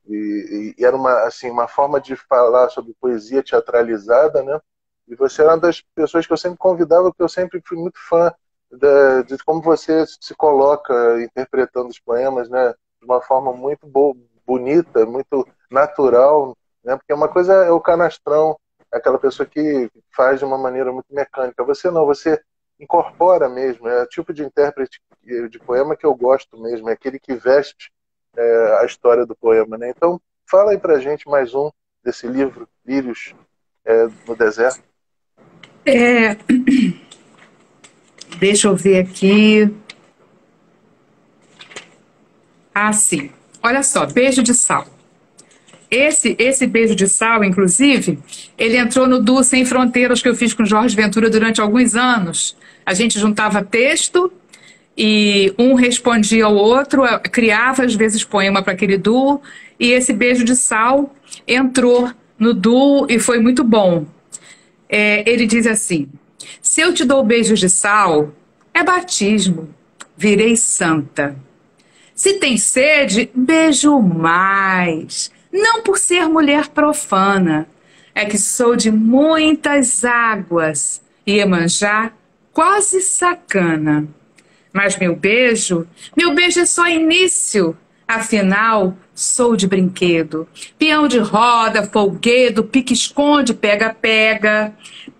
e era uma forma de falar sobre poesia teatralizada, né? E você era uma das pessoas que eu sempre convidava, porque eu sempre fui muito fã de como você se coloca interpretando os poemas, né? De uma forma muito bonita, muito natural, né? Porque uma coisa é o canastrão, aquela pessoa que faz de uma maneira muito mecânica. Você não, você incorpora mesmo. É o tipo de intérprete de poema que eu gosto mesmo, é aquele que veste a história do poema, né? Então, fala aí pra gente mais um desse livro, Lírios no Deserto. É, deixa eu ver aqui. Ah, sim. Olha só, Beijo de Sal. Esse Beijo de Sal, inclusive, ele entrou no Duo Sem Fronteiras que eu fiz com Jorge Ventura durante alguns anos. A gente juntava texto e um respondia ao outro, criava às vezes poema para aquele duo, e esse Beijo de Sal entrou no duo e foi muito bom. Ele diz assim: se eu te dou beijos de sal, é batismo, virei santa. Se tem sede, beijo mais. Não por ser mulher profana, é que sou de muitas águas, Iemanjá quase sacana. Mas meu beijo é só início. Afinal, sou de brinquedo. Peão de roda, folguedo, pique-esconde, pega-pega.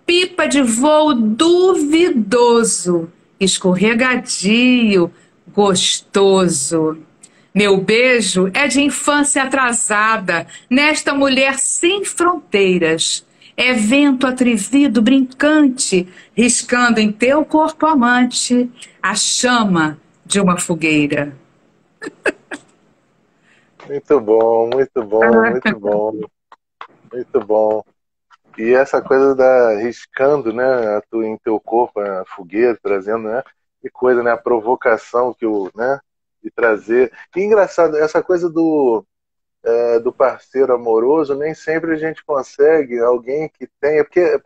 Pipa de voo duvidoso, escorregadio, gostoso. Meu beijo é de infância atrasada, nesta mulher sem fronteiras. É vento atrevido, brincante, riscando em teu corpo amante a chama de uma fogueira. Muito bom, muito bom, muito bom, muito bom. E essa coisa da riscando, né, em teu corpo, a fogueira, trazendo, né, que coisa, né, a provocação que o, né, de trazer. Que engraçado, essa coisa do parceiro amoroso, nem sempre a gente consegue alguém que tenha, porque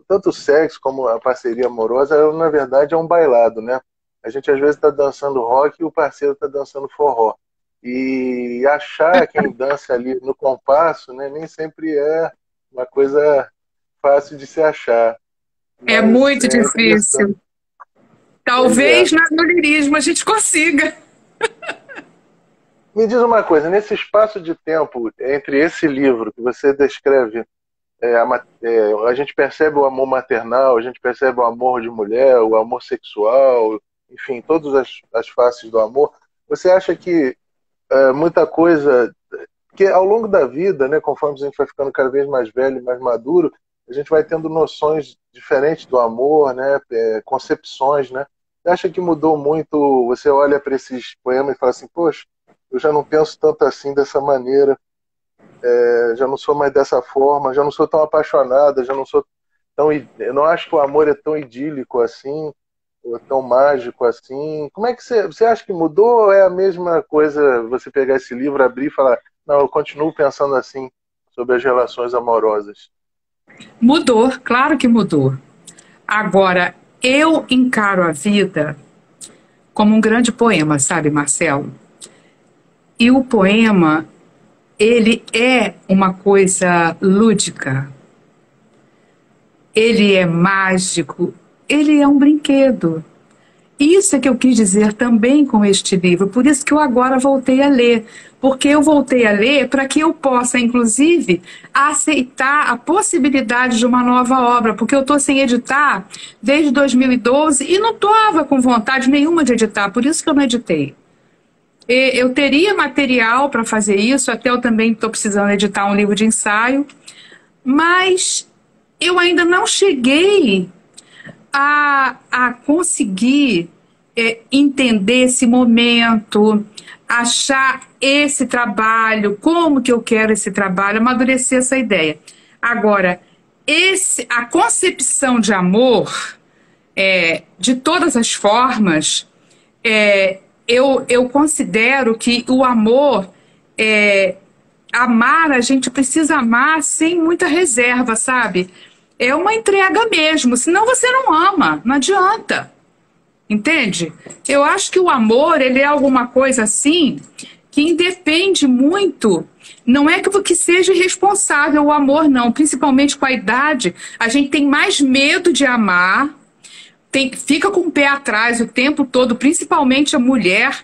tanto o sexo como a parceria amorosa, ela, na verdade, é um bailado, né? A gente às vezes está dançando rock e o parceiro está dançando forró. E achar quem dança ali no compasso, né, nem sempre é uma coisa fácil de se achar. É Mas muito é interessante. difícil. Pois é. Talvez no lirismo a gente consiga. Me diz uma coisa, nesse espaço de tempo entre esse livro que você descreve, a gente percebe o amor maternal, a gente percebe o amor de mulher, o amor sexual, enfim, todas as faces do amor. Você acha que muita coisa, que ao longo da vida, né, conforme a gente vai ficando cada vez mais velho e mais maduro, a gente vai tendo noções diferentes do amor, né, concepções, né? Você acha que mudou muito? Você olha para esses poemas e fala assim, poxa, eu já não penso tanto assim dessa maneira, já não sou mais dessa forma, já não sou tão apaixonada, já não sou tão, eu não acho que o amor é tão idílico assim, ou tão mágico assim. Como é que você acha que mudou ou é a mesma coisa você pegar esse livro, abrir e falar, não, eu continuo pensando assim sobre as relações amorosas? Mudou, claro que mudou. Agora, eu encaro a vida como um grande poema, sabe, Marcelo? E o poema, ele é uma coisa lúdica, ele é mágico, ele é um brinquedo. Isso é que eu quis dizer também com este livro, por isso que eu agora voltei a ler. Porque eu voltei a ler para que eu possa, inclusive, aceitar a possibilidade de uma nova obra, porque eu estou sem editar desde 2012 e não estava com vontade nenhuma de editar, por isso que eu não editei. Eu teria material para fazer isso, até eu também estou precisando editar um livro de ensaio, mas eu ainda não cheguei a conseguir entender esse momento, achar esse trabalho, como que eu quero esse trabalho, amadurecer essa ideia. Agora, a concepção de amor, de todas as formas, eu considero que o amor, amar, a gente precisa amar sem muita reserva, sabe? É uma entrega mesmo, senão você não ama, não adianta. Entende? Eu acho que o amor, ele é alguma coisa assim que independe muito. Não é que seja irresponsável o amor, não. Principalmente com a idade, a gente tem mais medo de amar, fica com o pé atrás o tempo todo, principalmente a mulher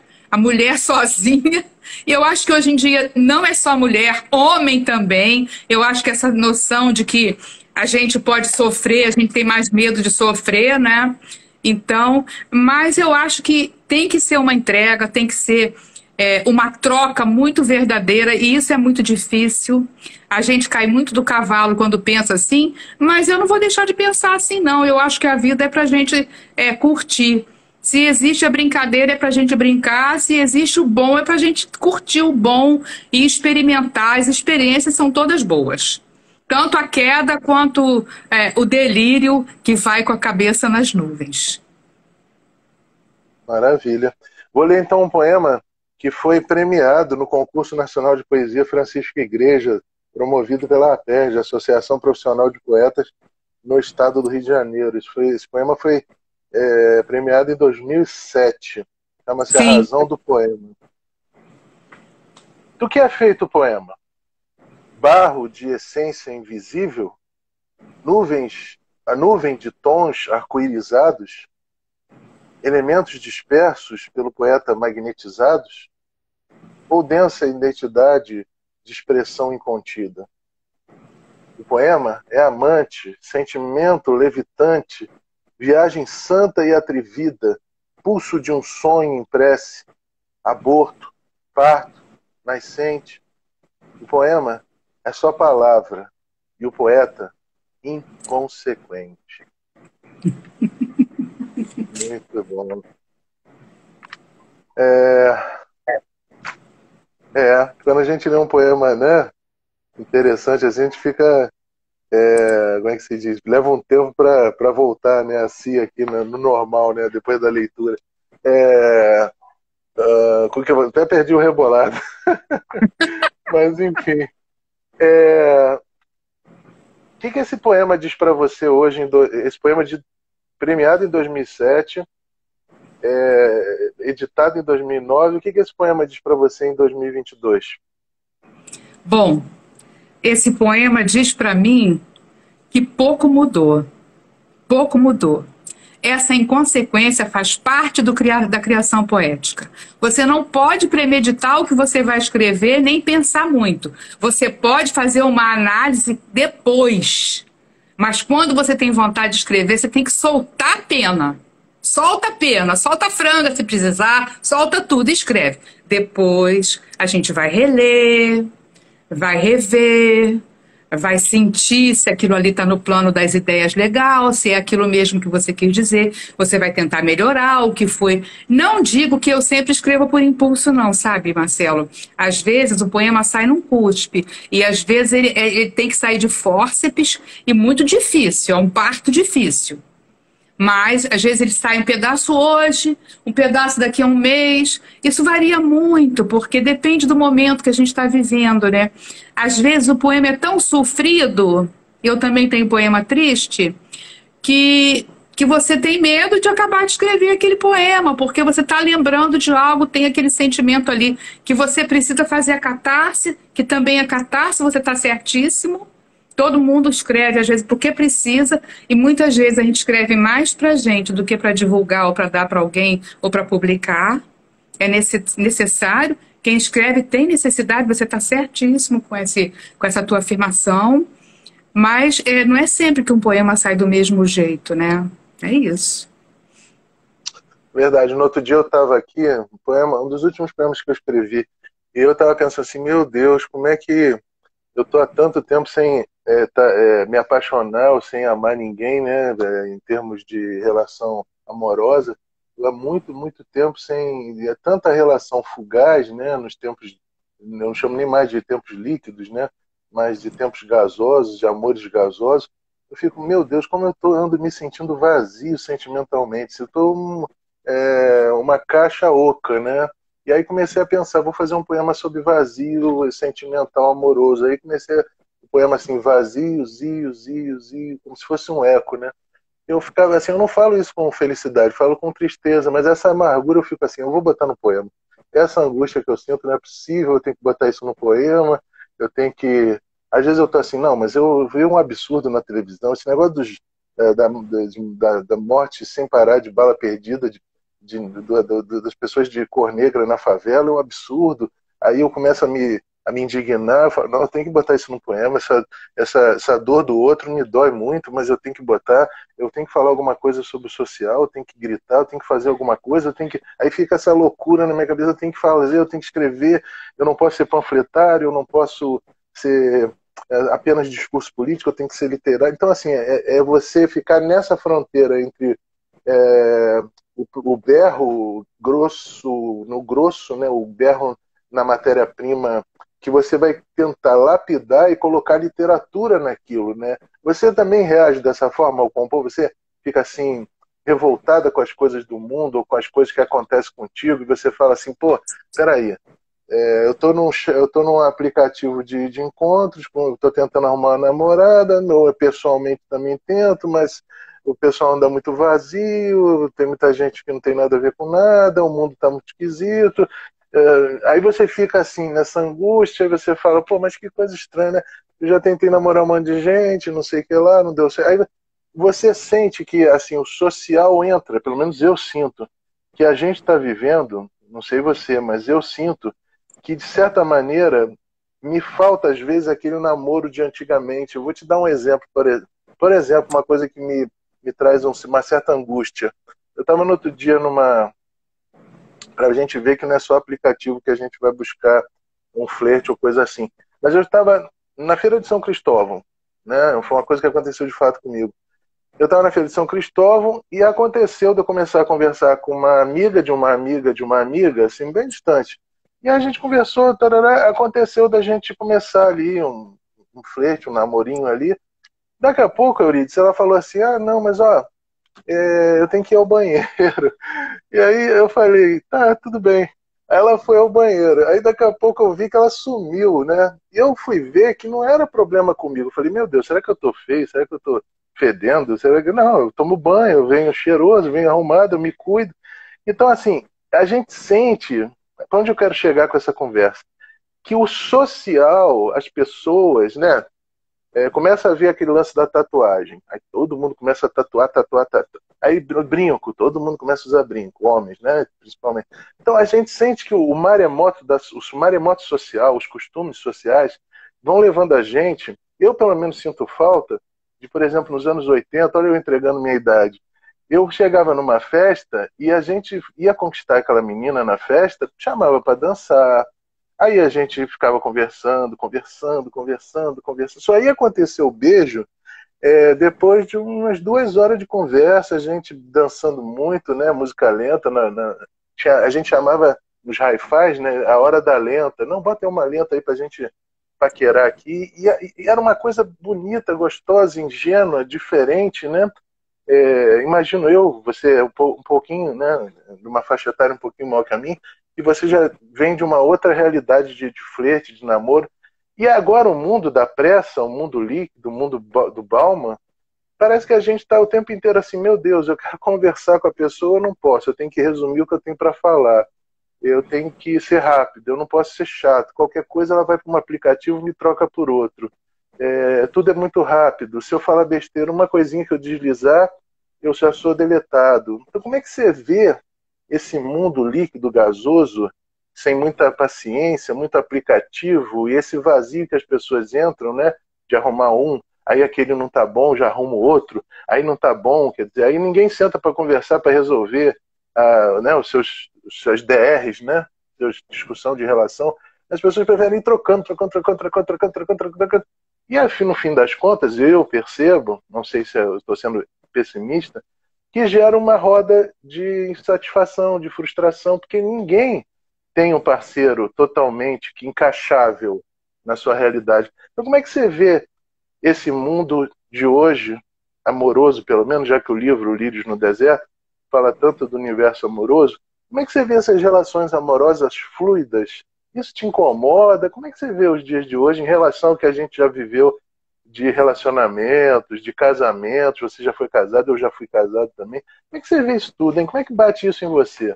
sozinha. E eu acho que hoje em dia não é só mulher, homem também. Eu acho que essa noção de que a gente pode sofrer, a gente tem mais medo de sofrer, né? Então, mas eu acho que tem que ser uma entrega, tem que ser uma troca muito verdadeira, e isso é muito difícil. A gente cai muito do cavalo quando pensa assim, mas eu não vou deixar de pensar assim, não. Eu acho que a vida é para a gente curtir. Se existe a brincadeira, é para a gente brincar. Se existe o bom, é para a gente curtir o bom e experimentar. As experiências são todas boas. Tanto a queda quanto o delírio que vai com a cabeça nas nuvens. Maravilha. Vou ler então um poema que foi premiado no Concurso Nacional de Poesia Francisco Igreja, promovido pela APERJ, Associação Profissional de Poetas, no estado do Rio de Janeiro. Esse poema foi premiado em 2007. Chama-se A Razão do Poema. Do que é feito o poema? Barro de essência invisível? A nuvem de tons arco-irizados? elementos dispersos pelo poeta magnetizados, ou densa identidade de expressão incontida? O poema é amante, sentimento levitante, viagem santa e atrevida, pulso de um sonho em prece, aborto, parto, nascente. O poema é só palavra e o poeta inconsequente. Muito bom. Quando a gente lê um poema, né, interessante, a gente fica, como é que se diz? Leva um tempo para voltar, né, a si aqui no normal, né, depois da leitura. Até perdi o rebolado. Mas, enfim. O que esse poema diz para você hoje? Esse poema premiado em 2007, editado em 2009. O que esse poema diz para você em 2022? Bom, esse poema diz para mim que pouco mudou. Pouco mudou. Essa inconsequência faz parte da criação poética. Você não pode premeditar o que você vai escrever, nem pensar muito. Você pode fazer uma análise depois. Mas quando você tem vontade de escrever, você tem que soltar a pena. Solta a pena, solta a franga se precisar, solta tudo e escreve. Depois a gente vai reler, vai rever, vai sentir se aquilo ali está no plano das ideias legal, se é aquilo mesmo que você quis dizer. Você vai tentar melhorar o que foi. Não digo que eu sempre escrevo por impulso, não, sabe, Marcelo? Às vezes o poema sai num cuspe, e às vezes ele tem que sair de fórceps, e muito difícil, é um parto difícil. Mas, às vezes, ele sai um pedaço hoje, um pedaço daqui a um mês. Isso varia muito, porque depende do momento que a gente está vivendo, né? Às vezes, o poema é tão sofrido, eu também tenho poema triste, que você tem medo de acabar de escrever aquele poema, porque você está lembrando de algo, tem aquele sentimento ali que você precisa fazer a catarse, que também é catarse, você está certíssimo. Todo mundo escreve, às vezes, porque precisa, e muitas vezes a gente escreve mais para a gente do que para divulgar, ou para dar para alguém, ou para publicar. É necessário. Quem escreve tem necessidade, você está certíssimo com essa tua afirmação, mas não é sempre que um poema sai do mesmo jeito, né? É isso. Verdade. No outro dia eu estava aqui, um dos últimos poemas que eu escrevi, e eu estava pensando assim, meu Deus, como é que eu estou há tanto tempo sem me apaixonar ou sem amar ninguém, né, em termos de relação amorosa. Há muito, muito tempo sem... tanta relação fugaz, né, nos tempos... não chamo nem mais de tempos líquidos, né, mas de tempos gasosos, de amores gasosos. Eu fico, meu Deus, como eu ando me sentindo vazio sentimentalmente. Eu estou uma caixa oca, né? E aí comecei a pensar, vou fazer um poema sobre vazio sentimental, amoroso. Aí comecei o poema assim, vazio, zio, zio, zio, como se fosse um eco, né? Eu ficava assim, eu não falo isso com felicidade, falo com tristeza, mas essa amargura eu fico assim, eu vou botar no poema. Essa angústia que eu sinto não é possível, eu tenho que botar isso no poema, eu tenho que... Às vezes eu tô assim, não, mas eu vi um absurdo na televisão, esse negócio da morte sem parar de bala perdida, das pessoas de cor negra na favela, é um absurdo. Aí eu começo a me indignar, eu falo, não, eu tenho que botar isso no poema, essa dor do outro me dói muito, mas eu tenho que botar, eu tenho que falar alguma coisa sobre o social, eu tenho que gritar, eu tenho que fazer alguma coisa, aí fica essa loucura na minha cabeça, eu tenho que fazer, eu tenho que escrever, eu não posso ser panfletário, eu não posso ser apenas discurso político, eu tenho que ser literário. Então, assim, é você ficar nessa fronteira entre o berro grosso, no grosso, né, o berro na matéria-prima, que você vai tentar lapidar e colocar literatura naquilo, né? Você também reage dessa forma ao compor? Você fica assim, revoltada com as coisas do mundo, ou com as coisas que acontecem contigo, e você fala assim, pô, peraí, eu tô num aplicativo de encontros, estou tentando arrumar uma namorada, pessoalmente também tento, mas o pessoal anda muito vazio, tem muita gente que não tem nada a ver com nada, o mundo está muito esquisito. Aí você fica assim, nessa angústia, você fala, pô, mas que coisa estranha, né? Eu já tentei namorar um monte de gente, não sei o que lá, não deu certo. Aí você sente que assim, o social entra, pelo menos eu sinto, que a gente está vivendo, não sei você, mas eu sinto que, de certa maneira, me falta, às vezes, aquele namoro de antigamente. Eu vou te dar um exemplo, por exemplo, uma coisa que me traz uma certa angústia. Eu estava no outro dia para a gente ver que não é só aplicativo que a gente vai buscar um flerte ou coisa assim. Mas eu estava na Feira de São Cristóvão, né? Foi uma coisa que aconteceu de fato comigo. Eu estava na Feira de São Cristóvão e aconteceu de eu começar a conversar com uma amiga de uma amiga de uma amiga, assim, bem distante. E a gente conversou, tarará, aconteceu da gente começar ali um flerte, um namorinho ali. Daqui a pouco, Euridice, ela falou assim, ah, não, mas ó, eu tenho que ir ao banheiro. E aí eu falei, tá, tudo bem. Aí ela foi ao banheiro. Aí daqui a pouco eu vi que ela sumiu, né? E eu fui ver que não era problema comigo. Eu falei, meu Deus, será que eu tô feio? Será que eu tô fedendo? Será que... Não, eu tomo banho, eu venho cheiroso, venho arrumado, eu me cuido. Então, assim, a gente sente, para onde eu quero chegar com essa conversa, que o social, as pessoas, né? Começa a ver aquele lance da tatuagem. Aí todo mundo começa a tatuar, tatuar, tatuar. Aí brinco, todo mundo começa a usar brinco, homens, né? Principalmente. Então a gente sente que o maremoto social, os costumes sociais, vão levando a gente. Eu, pelo menos, sinto falta de, por exemplo, nos anos 80, olha eu entregando minha idade. Eu chegava numa festa e a gente ia conquistar aquela menina na festa, chamava para dançar. Aí a gente ficava conversando. Só ia acontecer o beijo depois de umas 2 horas de conversa, a gente dançando muito, né? Música lenta. A gente chamava nos hi-fis, né? A hora da lenta. Não, bota uma lenta aí pra gente paquerar aqui. E era uma coisa bonita, gostosa, ingênua, diferente, né? Imagino você um pouquinho, né? De uma faixa etária um pouquinho maior que a minha, e você já vem de uma outra realidade de flerte, de namoro. E agora o mundo da pressa, o mundo líquido, o mundo do Bauman, parece que a gente está o tempo inteiro assim, meu Deus, eu quero conversar com a pessoa, eu não posso, eu tenho que resumir o que eu tenho para falar, eu tenho que ser rápido, eu não posso ser chato, qualquer coisa ela vai para um aplicativo e me troca por outro. Tudo é muito rápido, se eu falar besteira, uma coisinha que eu deslizar, eu já sou deletado. Então como é que você vê esse mundo líquido, gasoso, sem muita paciência, muito aplicativo, e esse vazio que as pessoas entram, né, de arrumar aí aquele não tá bom, já arrumo outro, aí não tá bom, quer dizer, aí ninguém senta para conversar, para resolver né, os seus DRs, né, discussão de relação, as pessoas preferem ir trocando. E no fim das contas, eu percebo, não sei se eu estou sendo pessimista, que gera uma roda de insatisfação, de frustração, porque ninguém tem um parceiro totalmente encaixável na sua realidade. Então como é que você vê esse mundo de hoje, amoroso pelo menos, já que o livro Lírios no Deserto fala tanto do universo amoroso, como é que você vê essas relações amorosas fluidas? Isso te incomoda? Como é que você vê os dias de hoje em relação ao que a gente já viveu de relacionamentos, de casamentos? Você já foi casado, eu já fui casado também. Como é que você vê isso tudo, hein? Como é que bate isso em você?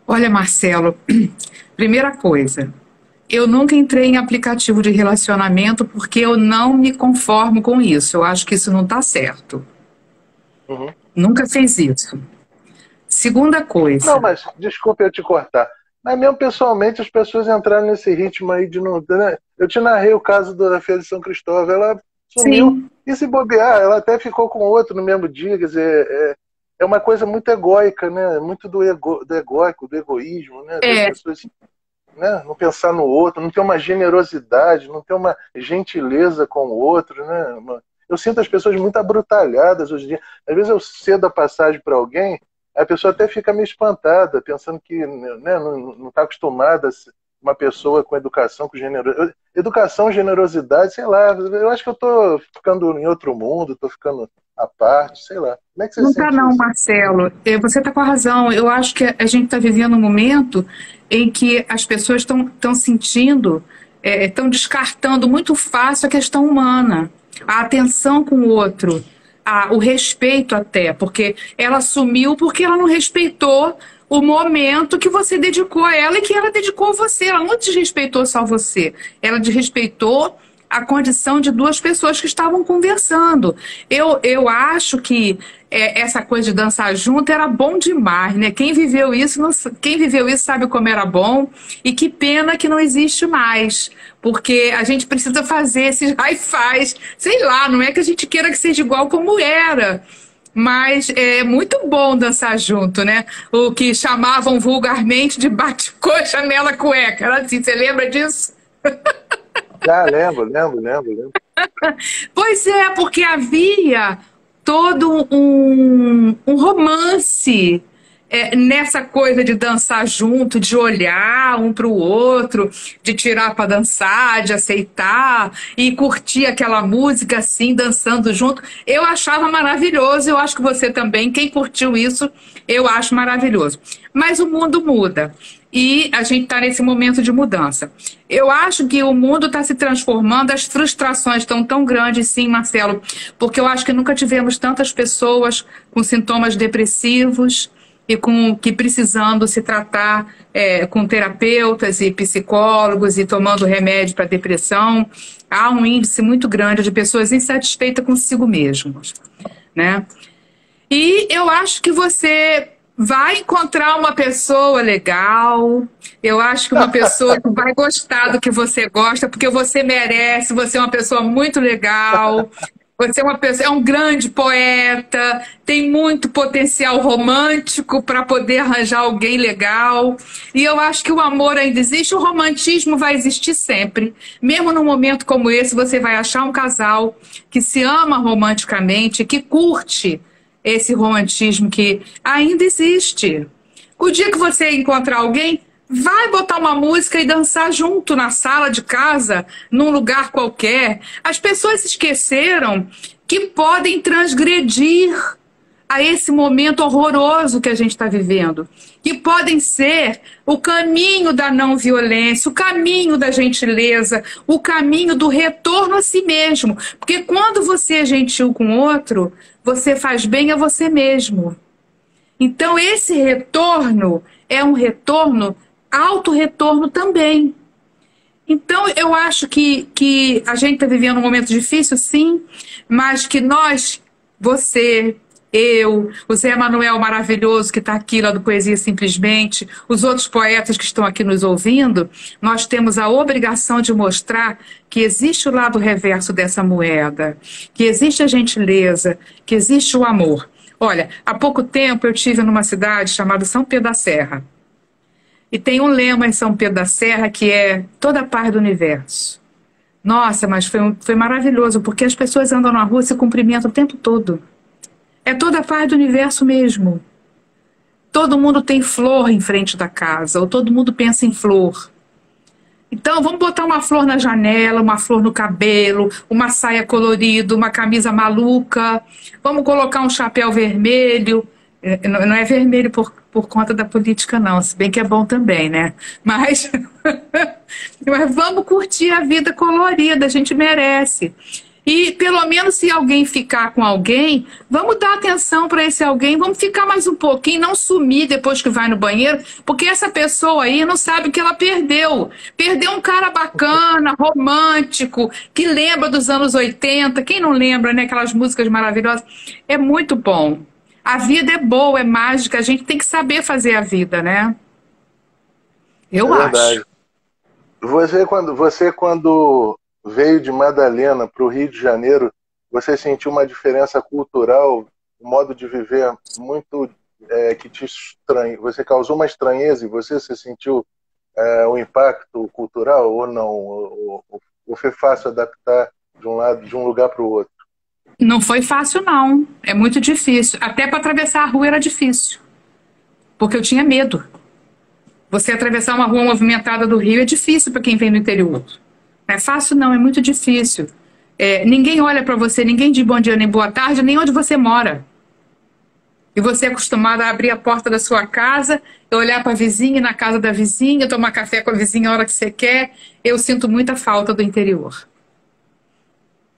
Olha, Marcelo, primeira coisa, eu nunca entrei em aplicativo de relacionamento porque eu não me conformo com isso. Eu acho que isso não está certo. Uhum. Nunca fiz isso. Segunda coisa. Não, mas desculpa eu te cortar. Mas mesmo pessoalmente as pessoas entraram nesse ritmo aí de não. Né? Eu te narrei o caso da Feira de São Cristóvão. Ela sumiu. Sim. E se bobear, ela até ficou com outro no mesmo dia. Quer dizer, é uma coisa muito egóica, né? Muito do egóico, do egoísmo, né? Das pessoas, né? Não pensar no outro, não ter uma generosidade, não ter uma gentileza com o outro, né? Eu sinto as pessoas muito abrutalhadas hoje em dia. Às vezes eu cedo a passagem para alguém, a pessoa até fica meio espantada, pensando que, né, não está acostumada uma pessoa com educação, com generosidade. Educação, generosidade, sei lá. Eu acho que eu estou ficando em outro mundo, estou ficando à parte, sei lá. Como é que você Não sente está não, isso? Marcelo. Você está com a razão. Eu acho que a gente está vivendo um momento em que as pessoas estão sentindo, estão descartando muito fácil a questão humana, a atenção com o outro, o respeito até, porque ela sumiu porque ela não respeitou o momento que você dedicou a ela e que ela dedicou a você. Ela não desrespeitou só você, ela desrespeitou a condição de duas pessoas que estavam conversando. Eu acho que essa coisa de dançar junto era bom demais, né? Quem viveu isso, quem viveu isso sabe como era bom, e que pena que não existe mais, porque a gente precisa fazer esses hi-fis, sei lá, não é que a gente queira que seja igual como era, mas é muito bom dançar junto, né? O que chamavam vulgarmente de bate-coxa, nela cueca, era assim, você lembra disso? Ah, lembro. Pois é, porque havia todo um romance nessa coisa de dançar junto, de olhar um para o outro, de tirar para dançar, de aceitar e curtir aquela música assim, dançando junto. Eu achava maravilhoso, eu acho que você também, quem curtiu isso, eu acho maravilhoso. Mas o mundo muda. E a gente está nesse momento de mudança. Eu acho que o mundo está se transformando, as frustrações estão tão grandes, sim, Marcelo, porque eu acho que nunca tivemos tantas pessoas com sintomas depressivos e que precisando se tratar com terapeutas e psicólogos e tomando remédio para depressão. Há um índice muito grande de pessoas insatisfeitas consigo mesmas, né? E eu acho que você vai encontrar uma pessoa legal. Eu acho que uma pessoa que vai gostar do que você gosta, porque você merece, você é uma pessoa muito legal. Você é uma pessoa, é um grande poeta, tem muito potencial romântico para poder arranjar alguém legal. E eu acho que o amor ainda existe, o romantismo vai existir sempre. Mesmo num momento como esse, você vai achar um casal que se ama romanticamente, que curte esse romantismo que ainda existe. O dia que você encontrar alguém, vai botar uma música e dançar junto na sala de casa, num lugar qualquer. As pessoas esqueceram que podem transgredir a esse momento horroroso que a gente está vivendo, que podem ser o caminho da não violência, o caminho da gentileza, o caminho do retorno a si mesmo. Porque quando você é gentil com o outro, você faz bem a você mesmo. Então esse retorno é um retorno, autorretorno também. Então eu acho que a gente está vivendo um momento difícil, sim, mas que nós, você, eu, o Zé Manuel maravilhoso que está aqui lá do Poesia Simplesmente, os outros poetas que estão aqui nos ouvindo, nós temos a obrigação de mostrar que existe o lado reverso dessa moeda, que existe a gentileza, que existe o amor. Olha, há pouco tempo eu estive numa cidade chamada São Pedro da Serra. E tem um lema em São Pedro da Serra que é toda a paz do universo. Nossa, mas foi maravilhoso, porque as pessoas andam na rua e se cumprimentam o tempo todo. É toda a paz do universo mesmo. Todo mundo tem flor em frente da casa, ou todo mundo pensa em flor. Então, vamos botar uma flor na janela, uma flor no cabelo, uma saia colorida, uma camisa maluca. Vamos colocar um chapéu vermelho. Não é vermelho por conta da política, não, se bem que é bom também, né? Mas vamos curtir a vida colorida, a gente merece. E pelo menos se alguém ficar com alguém, vamos dar atenção para esse alguém, vamos ficar mais um pouquinho, não sumir depois que vai no banheiro, porque essa pessoa aí não sabe o que ela perdeu. Perdeu um cara bacana, romântico, que lembra dos anos 80, quem não lembra, né? Aquelas músicas maravilhosas. É muito bom. A vida é boa, é mágica, a gente tem que saber fazer a vida, né? Eu acho. Você quando veio de Madalena para o Rio de Janeiro, você sentiu uma diferença cultural, um modo de viver muito que te estranha. Você causou uma estranheza e você se sentiu um impacto cultural ou não? Ou foi fácil adaptar de um lugar para o outro? Não foi fácil, não. É muito difícil. Até para atravessar a rua era difícil. Porque eu tinha medo. Você atravessar uma rua movimentada do Rio é difícil para quem vem do interior. Não é fácil, não. É muito difícil. Ninguém olha para você, ninguém diz bom dia nem boa tarde, nem onde você mora. E você é acostumado a abrir a porta da sua casa, olhar para a vizinha, na casa da vizinha, tomar café com a vizinha a hora que você quer. Eu sinto muita falta do interior.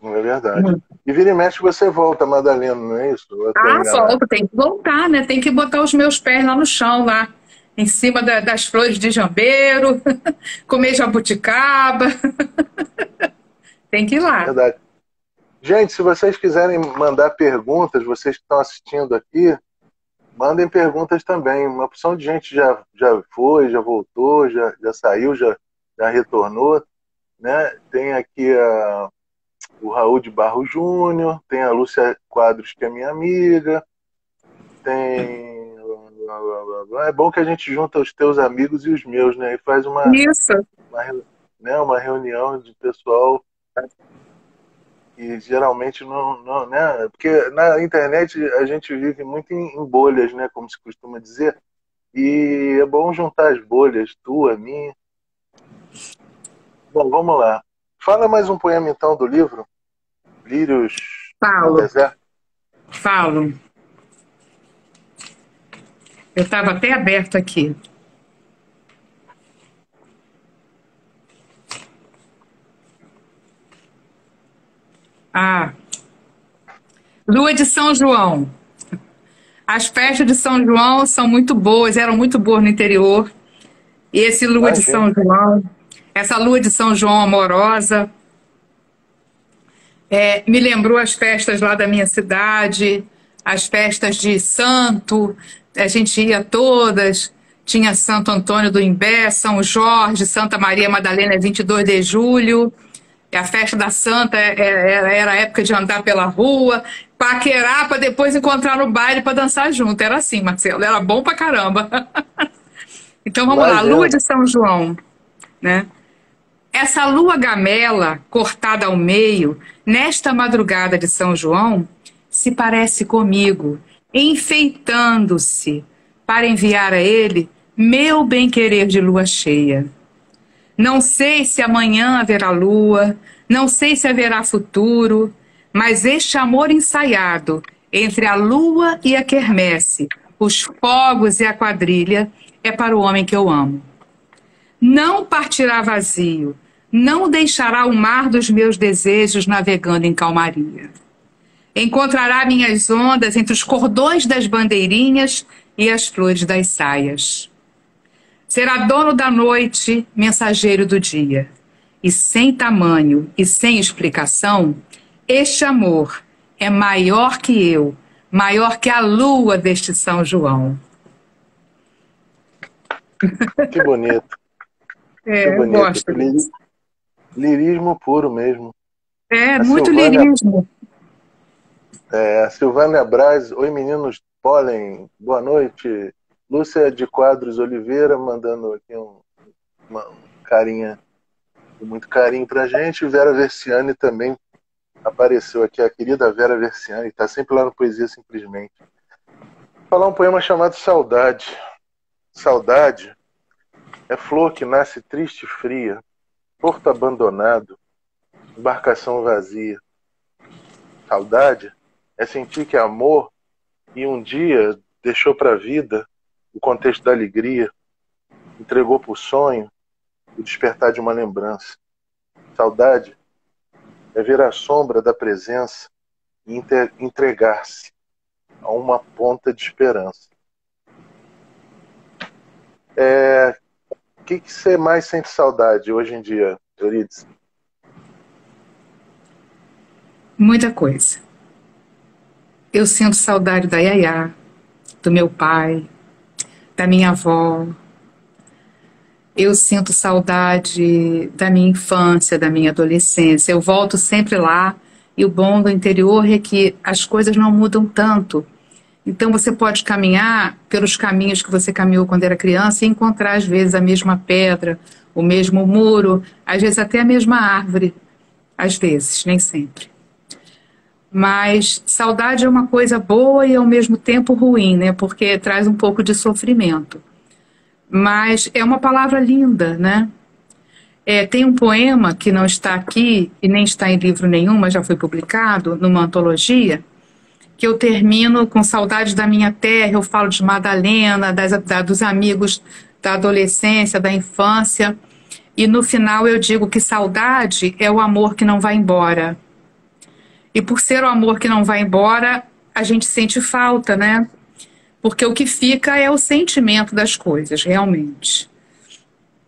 É verdade. E vira e mexe você volta, Madalena, não é isso? Volta, tem que voltar, né? Tem que botar os meus pés lá no chão, lá, em cima das flores de jambeiro, comer jabuticaba. Tem que ir lá. Verdade. Gente, se vocês quiserem mandar perguntas, vocês que estão assistindo aqui, mandem perguntas também. Uma opção de gente já foi, já voltou, já saiu, já retornou, né? Tem aqui o Raul de Barro Júnior, tem a Lúcia Quadros, que é minha amiga, tem... É bom que a gente junta os teus amigos e os meus, né? E faz Isso. uma reunião de pessoal que geralmente não, né? Porque na internet a gente vive muito em bolhas, né? Como se costuma dizer. E é bom juntar as bolhas, tua, minha. Bom, vamos lá. Fala mais um poema então do livro, Lírios no Falo, Deserto. falo. Eu estava até aberto aqui. Ah, Lua de São João. As festas de São João são muito boas, eram muito boas no interior. E esse Lua de Imagina. São João, essa Lua de São João amorosa, me lembrou as festas lá da minha cidade, as festas de santo, a gente ia todas, tinha Santo Antônio do Imbé, São Jorge, Santa Maria Madalena, 22 de julho, e a festa da Santa era a época de andar pela rua, paquerar para depois encontrar no baile para dançar junto. Era assim, Marcelo, era bom pra caramba. Então vamos lá, Lua Imagina. de São João, né? Essa lua gamela, cortada ao meio, nesta madrugada de São João, se parece comigo, enfeitando-se para enviar a ele meu bem-querer de lua cheia. Não sei se amanhã haverá lua, não sei se haverá futuro, mas este amor ensaiado entre a lua e a quermesse, os fogos e a quadrilha, é para o homem que eu amo. Não partirá vazio, não deixará o mar dos meus desejos navegando em calmaria. Encontrará minhas ondas entre os cordões das bandeirinhas e as flores das saias. Será dono da noite, mensageiro do dia. E sem tamanho e sem explicação, este amor é maior que eu, maior que a lua deste São João. Que bonito, que Eu bonito. gosto disso. Lirismo puro mesmo. É, A muito Silvânia, lirismo. a Silvânia Braz, oi meninos, pólen, boa noite. Lúcia de Quadros Oliveira mandando aqui uma carinha, com muito carinho pra gente. Vera Versiani também apareceu aqui, a querida Vera Versiani, está sempre lá no Poesia Simplesmente. Vou falar um poema chamado Saudade. Saudade é flor que nasce triste e fria, porto abandonado, embarcação vazia. Saudade é sentir que amor e um dia deixou para a vida o contexto da alegria, entregou para o sonho o despertar de uma lembrança. Saudade é ver a sombra da presença e entregar-se a uma ponta de esperança. O que você mais sente saudade hoje em dia, Euridice? Muita coisa. Eu sinto saudade da Yayá, do meu pai, da minha avó. Eu sinto saudade da minha infância, da minha adolescência. Eu volto sempre lá e o bom do interior é que as coisas não mudam tanto. Então você pode caminhar pelos caminhos que você caminhou quando era criança e encontrar às vezes a mesma pedra, o mesmo muro, às vezes até a mesma árvore. Às vezes, nem sempre. Mas saudade é uma coisa boa e ao mesmo tempo ruim, né? Porque traz um pouco de sofrimento. Mas é uma palavra linda, né? Tem um poema que não está aqui e nem está em livro nenhum, mas já foi publicado numa antologia, que eu termino com saudade da minha terra. Eu falo de Madalena, dos amigos da adolescência, da infância. E no final eu digo que saudade é o amor que não vai embora. E por ser o amor que não vai embora, a gente sente falta, né? Porque o que fica é o sentimento das coisas, realmente.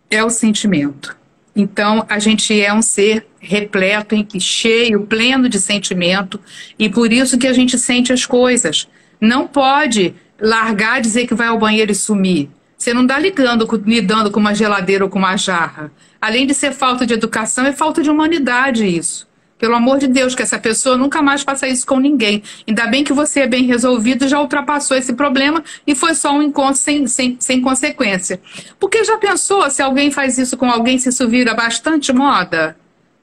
É o sentimento. Então, a gente é um ser repleto, e cheio, pleno de sentimento, e por isso que a gente sente as coisas. Não pode largar, dizer que vai ao banheiro e sumir. Você não está lidando com uma geladeira ou com uma jarra. Além de ser falta de educação, é falta de humanidade isso. Pelo amor de Deus, que essa pessoa nunca mais faça isso com ninguém. Ainda bem que você é bem resolvido, já ultrapassou esse problema e foi só um encontro sem consequência. Porque já pensou se alguém faz isso com alguém, se isso vira bastante moda?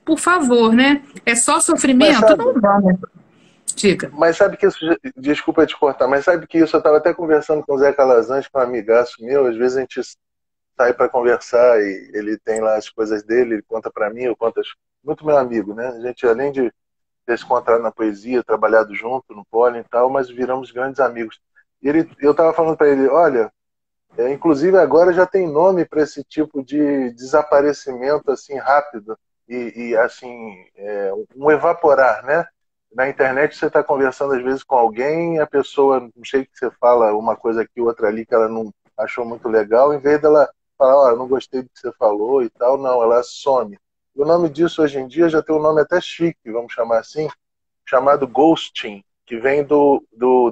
Por favor, né? É só Mas sofrimento? sabe, Não vamos. Diga. mas sabe que isso, desculpa te cortar, mas sabe que isso eu estava até conversando com o Zé Calazans, com um amigaço meu, às vezes a gente sai para conversar e ele tem lá as coisas dele, ele conta para mim, eu conto muito meu amigo, né? A gente, além de ter se encontrado na poesia, trabalhado junto no Pólen e tal, mas viramos grandes amigos. Eu estava falando para ele, olha, inclusive agora já tem nome para esse tipo de desaparecimento assim rápido e assim um evaporar, né? Na internet você está conversando às vezes com alguém, a pessoa, não sei o que você fala, uma coisa aqui, outra ali que ela não achou muito legal, em vez dela falar, ó, não gostei do que você falou e tal, não, ela some. E o nome disso hoje em dia já tem um nome até chique, vamos chamar assim, chamado ghosting, que vem do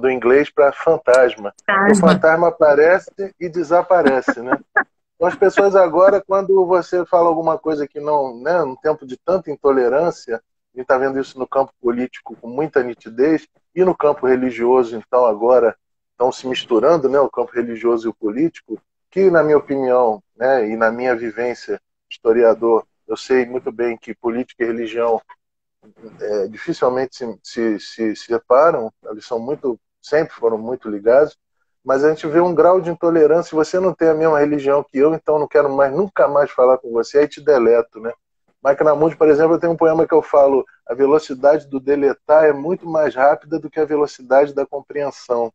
inglês para fantasma. O Fantasma. fantasma aparece e desaparece, né? Então, as pessoas agora, quando você fala alguma coisa que não, né, num tempo de tanta intolerância, a gente está vendo isso no campo político com muita nitidez, e no campo religioso, então, agora estão se misturando, né, o campo religioso e o político, que, na minha opinião, né, e na minha vivência, historiador, eu sei muito bem que política e religião dificilmente se separam, eles são muito, sempre foram muito ligados, mas a gente vê um grau de intolerância. Se você não tem a mesma religião que eu, então não quero mais, nunca mais falar com você, aí te deleto, né? Maquinamundi, por exemplo, eu tenho um poema que eu falo: a velocidade do deletar é muito mais rápida do que a velocidade da compreensão.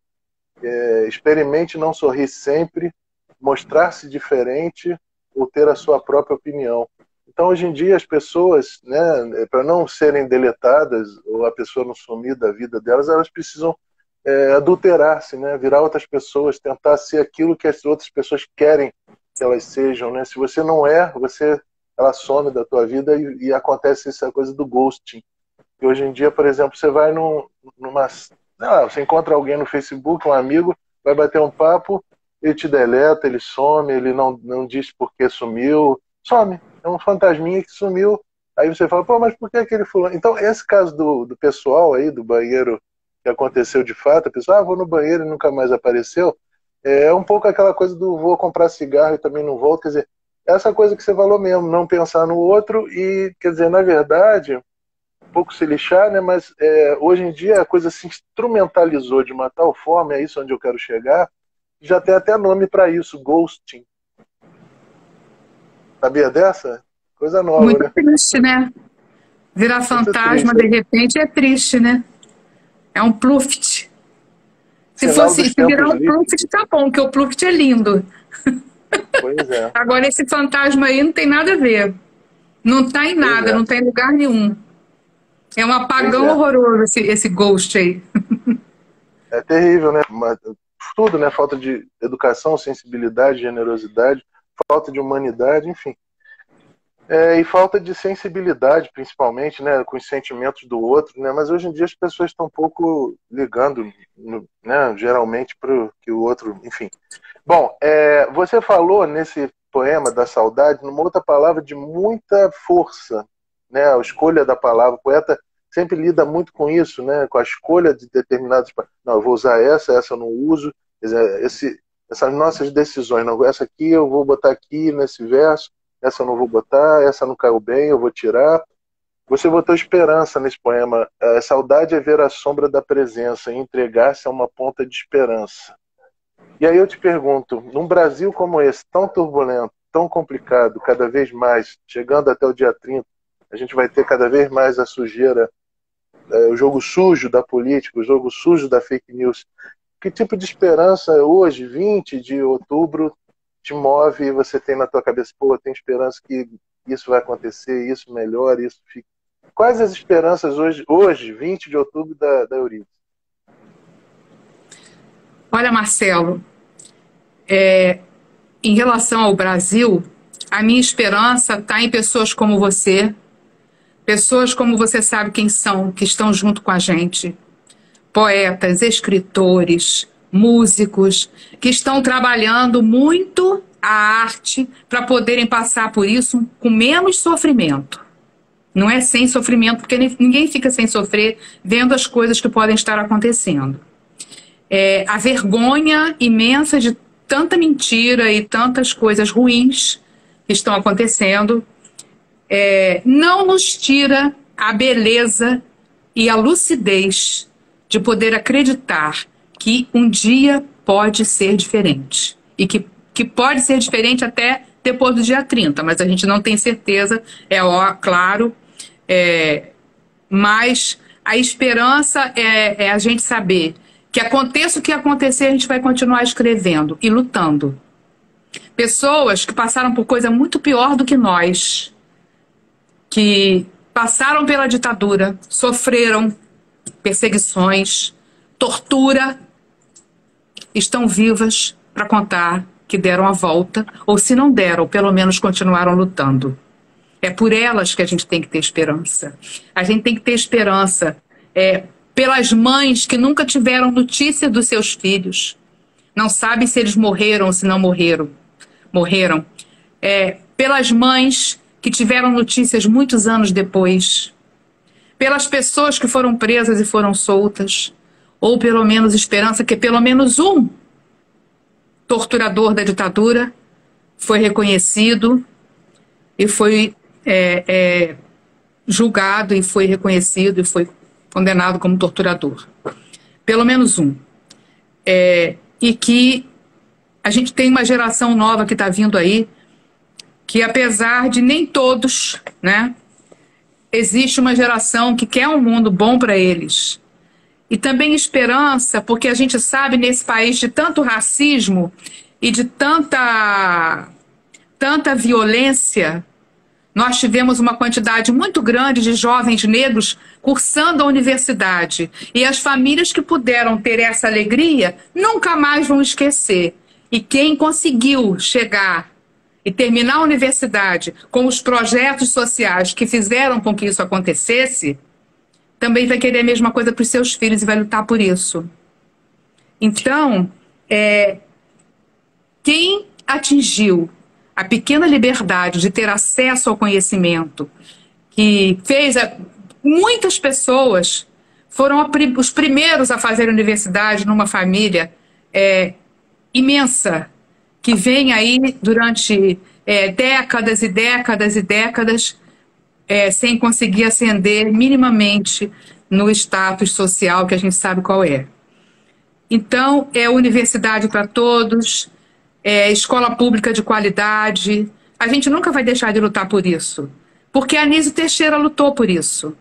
Experimente não sorrir sempre, mostrar-se diferente ou ter a sua própria opinião. Então, hoje em dia, as pessoas, né, para não serem deletadas ou a pessoa não sumir da vida delas, elas precisam adulterar-se, né, virar outras pessoas, tentar ser aquilo que as outras pessoas querem que elas sejam. Né? Se você não é, ela some da tua vida e acontece essa coisa do ghosting. E hoje em dia, por exemplo, você vai numa... você encontra alguém no Facebook, um amigo, vai bater um papo, ele te deleta, ele some, ele não diz por que sumiu, some. É um fantasminha que sumiu. Aí você fala, pô, mas por que aquele fulano? Então, esse caso do pessoal aí, do banheiro, que aconteceu de fato, a pessoa, vou no banheiro e nunca mais apareceu, é um pouco aquela coisa do vou comprar cigarro e também não volto. Quer dizer, essa coisa que você falou mesmo, não pensar no outro e, quer dizer, na verdade, um pouco se lixar, né? Mas hoje em dia a coisa se instrumentalizou de uma tal forma, é isso onde eu quero chegar, já tem até nome para isso, ghosting. Sabia dessa? Coisa nova, Muito né? triste, né? Virar Muito fantasma triste. de repente é triste, né? É um pluft. Sinal Se dos virar tempos um pluft, líquidos. tá bom, porque o pluft é lindo. Pois é. Agora, esse fantasma aí não tem nada a ver. Não tá em Pois nada, é. não tá em lugar nenhum. É um Pois apagão é. horroroso esse ghost aí. É terrível, né? Tudo, né? Falta de educação, sensibilidade, generosidade, falta de humanidade, enfim. E falta de sensibilidade, principalmente, né, com os sentimentos do outro, né? Mas hoje em dia as pessoas estão um pouco ligando, né, geralmente para o que o outro, enfim. Bom, você falou nesse poema da saudade, numa outra palavra de muita força, né? A escolha da palavra. O poeta sempre lida muito com isso, né? Com a escolha de determinados. Não, eu vou usar essa eu não uso. Quer dizer, essas nossas decisões, não, essa aqui eu vou botar aqui nesse verso, essa eu não vou botar, essa não caiu bem, eu vou tirar. Você botou esperança nesse poema. Saudade é ver a sombra da presença e entregar-se a uma ponta de esperança. E aí eu te pergunto, num Brasil como esse, tão turbulento, tão complicado, cada vez mais, chegando até o dia 30, a gente vai ter cada vez mais a sujeira, o jogo sujo da política, o jogo sujo da fake news. Que tipo de esperança hoje, 20 de outubro, te move e você tem na tua cabeça, pô, tem esperança que isso vai acontecer, isso melhora, isso fica... Quais as esperanças hoje 20 de outubro, da Euridice? Olha, Marcelo, em relação ao Brasil, A minha esperança está em pessoas como você sabe quem são, que estão junto com a gente. Poetas, escritores, músicos, que estão trabalhando muito a arte para poderem passar por isso com menos sofrimento. Não é sem sofrimento, porque ninguém fica sem sofrer vendo as coisas que podem estar acontecendo. A vergonha imensa de tanta mentira e tantas coisas ruins que estão acontecendo não nos tira a beleza e a lucidez de poder acreditar que um dia pode ser diferente. E que pode ser diferente até depois do dia 30, mas a gente não tem certeza, claro. Mas a esperança é a gente saber que aconteça o que acontecer, a gente vai continuar escrevendo e lutando. Pessoas que passaram por coisa muito pior do que nós, que passaram pela ditadura, sofreram perseguições, tortura, estão vivas para contar que deram a volta, ou se não deram, pelo menos continuaram lutando. É por elas que a gente tem que ter esperança. A gente tem que ter esperança pelas mães que nunca tiveram notícia dos seus filhos. Não sabem se eles morreram ou se não morreram. Pelas mães que tiveram notícias muitos anos depois. Pelas pessoas que foram presas e foram soltas. Ou pelo menos esperança que pelo menos um torturador da ditadura foi reconhecido e foi julgado e foi reconhecido e foi condenado como torturador. Pelo menos um. E que a gente tem uma geração nova que está vindo aí, que apesar de nem todos, né, existe uma geração que quer um mundo bom para eles. E também esperança, porque a gente sabe nesse país de tanto racismo e de tanta violência, nós tivemos uma quantidade muito grande de jovens negros cursando a universidade. E as famílias que puderam ter essa alegria nunca mais vão esquecer. E quem conseguiu chegar e terminar a universidade com os projetos sociais que fizeram com que isso acontecesse, também vai querer a mesma coisa para os seus filhos e vai lutar por isso. Então, quem atingiu a pequena liberdade de ter acesso ao conhecimento, que fez muitas pessoas foram os primeiros a fazer universidade numa família imensa, que vem aí durante décadas e décadas e décadas sem conseguir ascender minimamente no status social que a gente sabe qual é. Então, universidade para todos, escola pública de qualidade. A gente nunca vai deixar de lutar por isso, porque Anísio Teixeira lutou por isso.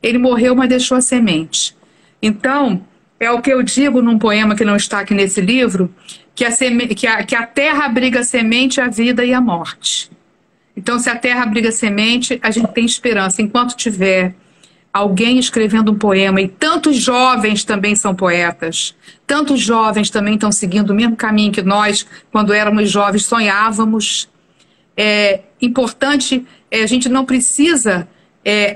Ele morreu, mas deixou a semente. Então, é o que eu digo num poema que não está aqui nesse livro, que a terra abriga a semente, a vida e a morte. Então, se a terra abriga a semente, a gente tem esperança. Enquanto tiver alguém escrevendo um poema, e tantos jovens também são poetas, tantos jovens também estão seguindo o mesmo caminho que nós, quando éramos jovens, sonhávamos. É importante, a gente não precisa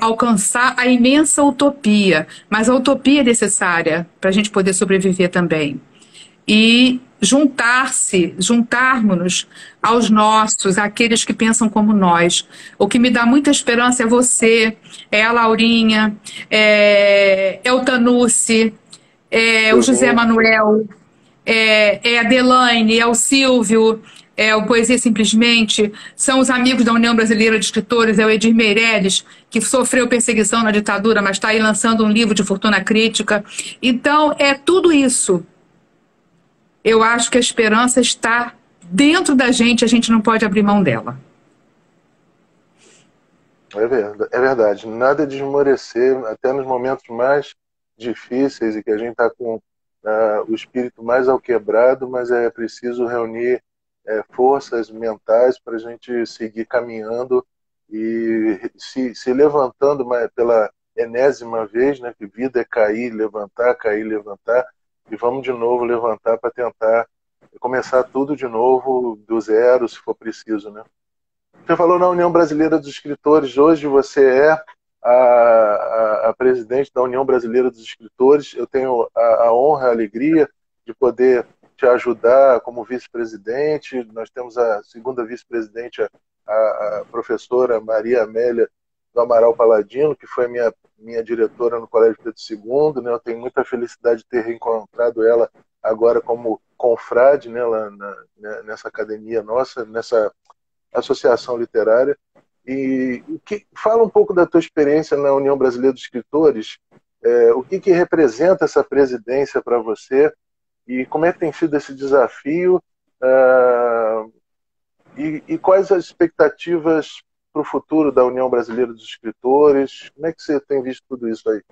alcançar a imensa utopia, mas a utopia é necessária para a gente poder sobreviver também. E juntarmos-nos aos nossos, àqueles que pensam como nós. O que me dá muita esperança é você, a Laurinha, o Tanucci, o José Manuel, a Delaine, o Silvio, o Poesia Simplesmente, são os amigos da União Brasileira de Escritores, o Edir Meirelles, que sofreu perseguição na ditadura, mas está aí lançando um livro de fortuna crítica. Então, tudo isso. Eu acho que a esperança está dentro da gente, a gente não pode abrir mão dela. É verdade. Nada de esmorecer, até nos momentos mais difíceis e que a gente está com o espírito mais alquebrado, mas é preciso reunir forças mentais para a gente seguir caminhando e se levantando pela enésima vez, né, que vida é cair, levantar, e vamos de novo levantar para tentar começar tudo de novo, do zero, se for preciso, né? Você falou na União Brasileira dos Escritores, hoje você é a presidente da União Brasileira dos Escritores. Eu tenho a honra, a alegria de poder te ajudar como vice-presidente. Nós temos a segunda vice-presidente, a professora Maria Amélia do Amaral Paladino, que foi minha diretora no Colégio Pedro II, né? Eu tenho muita felicidade de ter reencontrado ela agora como confrade, né, lá nessa academia nossa, nessa associação literária. E fala um pouco da tua experiência na União Brasileira dos Escritores, o que representa essa presidência para você e como é que tem sido esse desafio, e quais as expectativas para o futuro da União Brasileira dos Escritores? Como é que você tem visto tudo isso aí?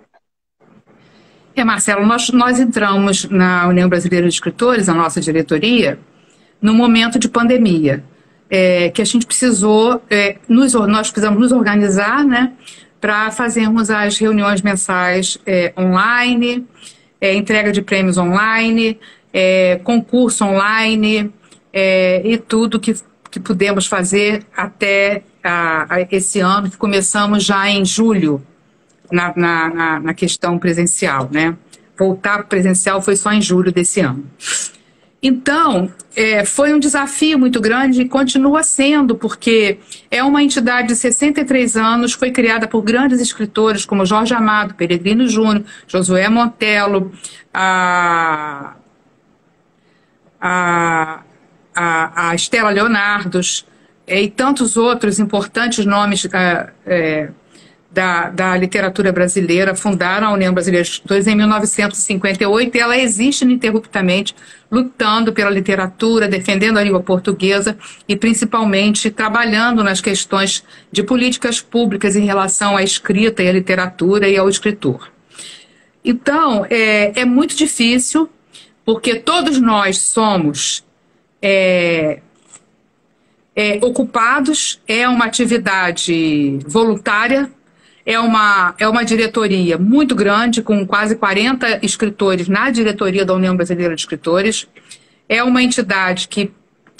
Marcelo, nós entramos na União Brasileira de Escritores, a nossa diretoria, no momento de pandemia, que a gente precisou, nós precisamos nos organizar, né, para fazermos as reuniões mensais online, entrega de prêmios online, concurso online, e tudo que pudemos fazer até esse ano, que começamos já em julho, na questão presencial, né? Voltar para o presencial foi só em julho desse ano. Então, foi um desafio muito grande e continua sendo, porque é uma entidade de 63 anos, foi criada por grandes escritores como Jorge Amado, Peregrino Júnior, Josué Montelo, a Estela Leonardos, e tantos outros importantes nomes da literatura brasileira. Fundaram a União Brasileira de Escritores em 1958 e ela existe ininterruptamente lutando pela literatura, defendendo a língua portuguesa e principalmente trabalhando nas questões de políticas públicas em relação à escrita e à literatura e ao escritor. Então, é muito difícil, porque todos nós somos ocupados, é uma atividade voluntária, é uma diretoria muito grande, com quase 40 escritores na diretoria da União Brasileira de Escritores. É uma entidade que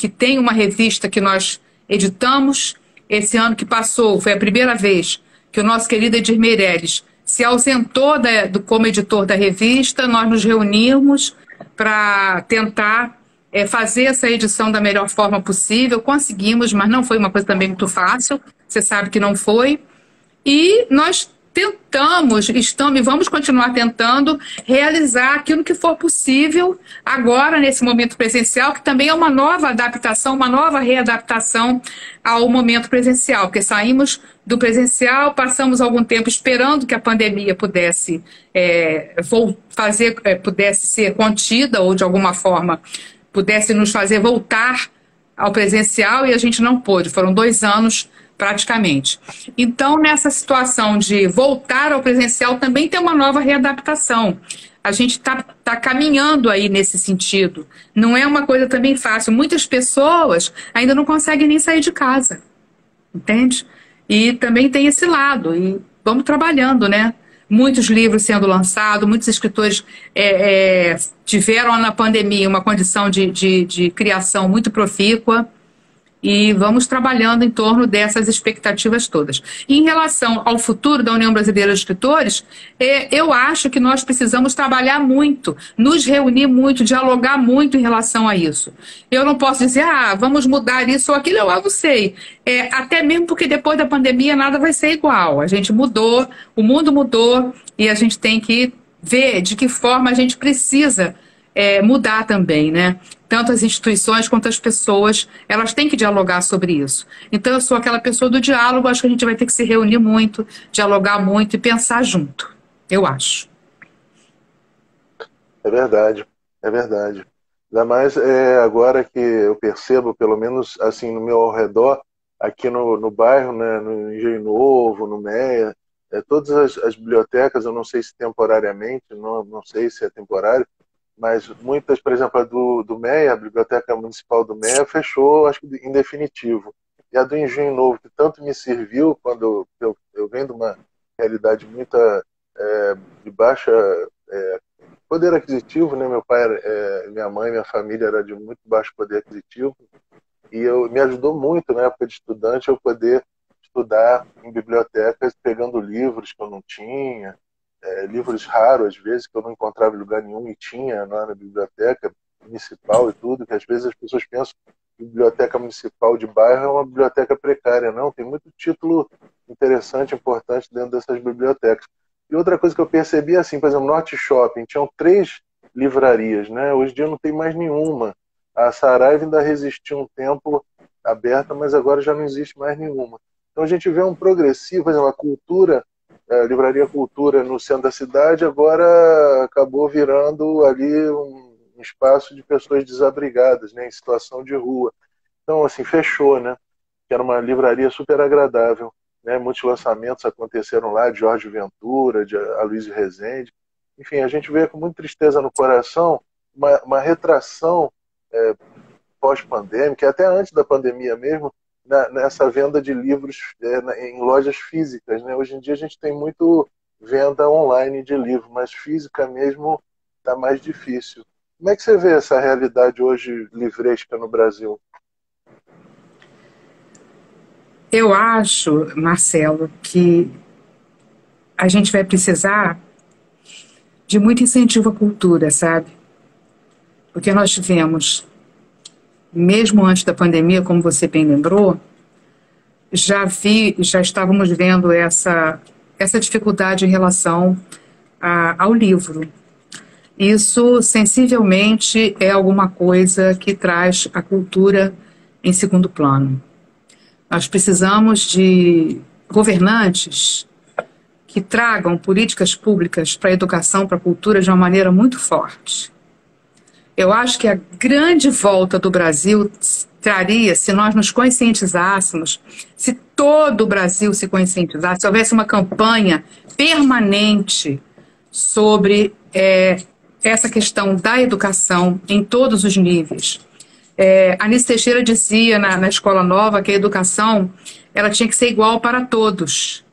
tem uma revista que nós editamos. Esse ano que passou, foi a primeira vez que o nosso querido Edir Meirelles se ausentou como editor da revista. Nós nos reunimos para tentar fazer essa edição da melhor forma possível. Conseguimos, mas não foi uma coisa também muito fácil. Você sabe que não foi. E nós tentamos, estamos e vamos continuar tentando realizar aquilo que for possível agora, nesse momento presencial, que também é uma nova adaptação, uma nova readaptação ao momento presencial, porque saímos do presencial, passamos algum tempo esperando que a pandemia pudesse pudesse ser contida ou, de alguma forma, pudesse nos fazer voltar ao presencial, e a gente não pôde. Foram 2 anos praticamente. Então, nessa situação de voltar ao presencial, também tem uma nova readaptação. A gente está caminhando aí nesse sentido. Não é uma coisa também fácil. Muitas pessoas ainda não conseguem nem sair de casa, entende? E também tem esse lado. E vamos trabalhando, né? Muitos livros sendo lançados, muitos escritores tiveram na pandemia uma condição de criação muito profícua. E vamos trabalhando em torno dessas expectativas todas. E em relação ao futuro da União Brasileira de Escritores, eu acho que nós precisamos trabalhar muito, nos reunir muito, dialogar muito em relação a isso. Eu não posso dizer, vamos mudar isso ou aquilo, eu não sei. Até mesmo porque depois da pandemia nada vai ser igual. A gente mudou, o mundo mudou, e a gente tem que ver de que forma a gente precisa mudar também, né? Tanto as instituições quanto as pessoas, elas têm que dialogar sobre isso. Então, eu sou aquela pessoa do diálogo, acho que a gente vai ter que se reunir muito, dialogar muito e pensar junto, eu acho. É verdade, é verdade. Ainda mais agora que eu percebo, pelo menos assim no meu ao redor, aqui no bairro, né, no Engenho Novo, no Meia, todas as bibliotecas, eu não sei se temporariamente, não sei se é temporário, mas muitas, por exemplo, a do Meia, a Biblioteca Municipal do Meia, fechou, acho que em definitivo. E a do Engenho Novo, que tanto me serviu quando eu venho de uma realidade muito de baixa poder aquisitivo, né? Meu pai, minha mãe, minha família era de muito baixo poder aquisitivo. me ajudou muito na época de estudante eu poder estudar em bibliotecas pegando livros que eu não tinha, livros raros às vezes que eu não encontrava em lugar nenhum e tinha lá na biblioteca municipal e tudo, que às vezes as pessoas pensam que a biblioteca municipal de bairro é uma biblioteca precária. Não, tem muito título interessante, importante dentro dessas bibliotecas. E outra coisa que eu percebi é assim, por exemplo, no Norte Shopping tinham 3 livrarias, né? Hoje em dia não tem mais nenhuma. A Saraiva ainda resistiu um tempo aberta, mas agora já não existe mais nenhuma. Então a gente vê um progressivo, por exemplo, a cultura, a Livraria Cultura no centro da cidade, agora acabou virando ali um espaço de pessoas desabrigadas, né, em situação de rua. Então, assim, fechou, né? Que era uma livraria super agradável. Né? Muitos lançamentos aconteceram lá, de Jorge Ventura, de Aloysio Rezende. Enfim, a gente vê com muita tristeza no coração uma retração pós-pandêmica, até antes da pandemia mesmo, nessa venda de livros em lojas físicas. Né? Hoje em dia a gente tem muito venda online de livro, mas física mesmo está mais difícil. Como é que você vê essa realidade hoje livresca no Brasil? Eu acho, Marcelo, que a gente vai precisar de muito incentivo à cultura, sabe? Porque nós tivemos, mesmo antes da pandemia, como você bem lembrou, já estávamos vendo essa dificuldade em relação ao livro. Isso, sensivelmente, é alguma coisa que traz a cultura em segundo plano. Nós precisamos de governantes que tragam políticas públicas para a educação, para a cultura, de uma maneira muito forte. Eu acho que a grande volta do Brasil traria se nós nos conscientizássemos, se todo o Brasil se conscientizasse, se houvesse uma campanha permanente sobre essa questão da educação em todos os níveis. Anísio Teixeira dizia na Escola Nova que a educação ela tinha que ser igual para todos.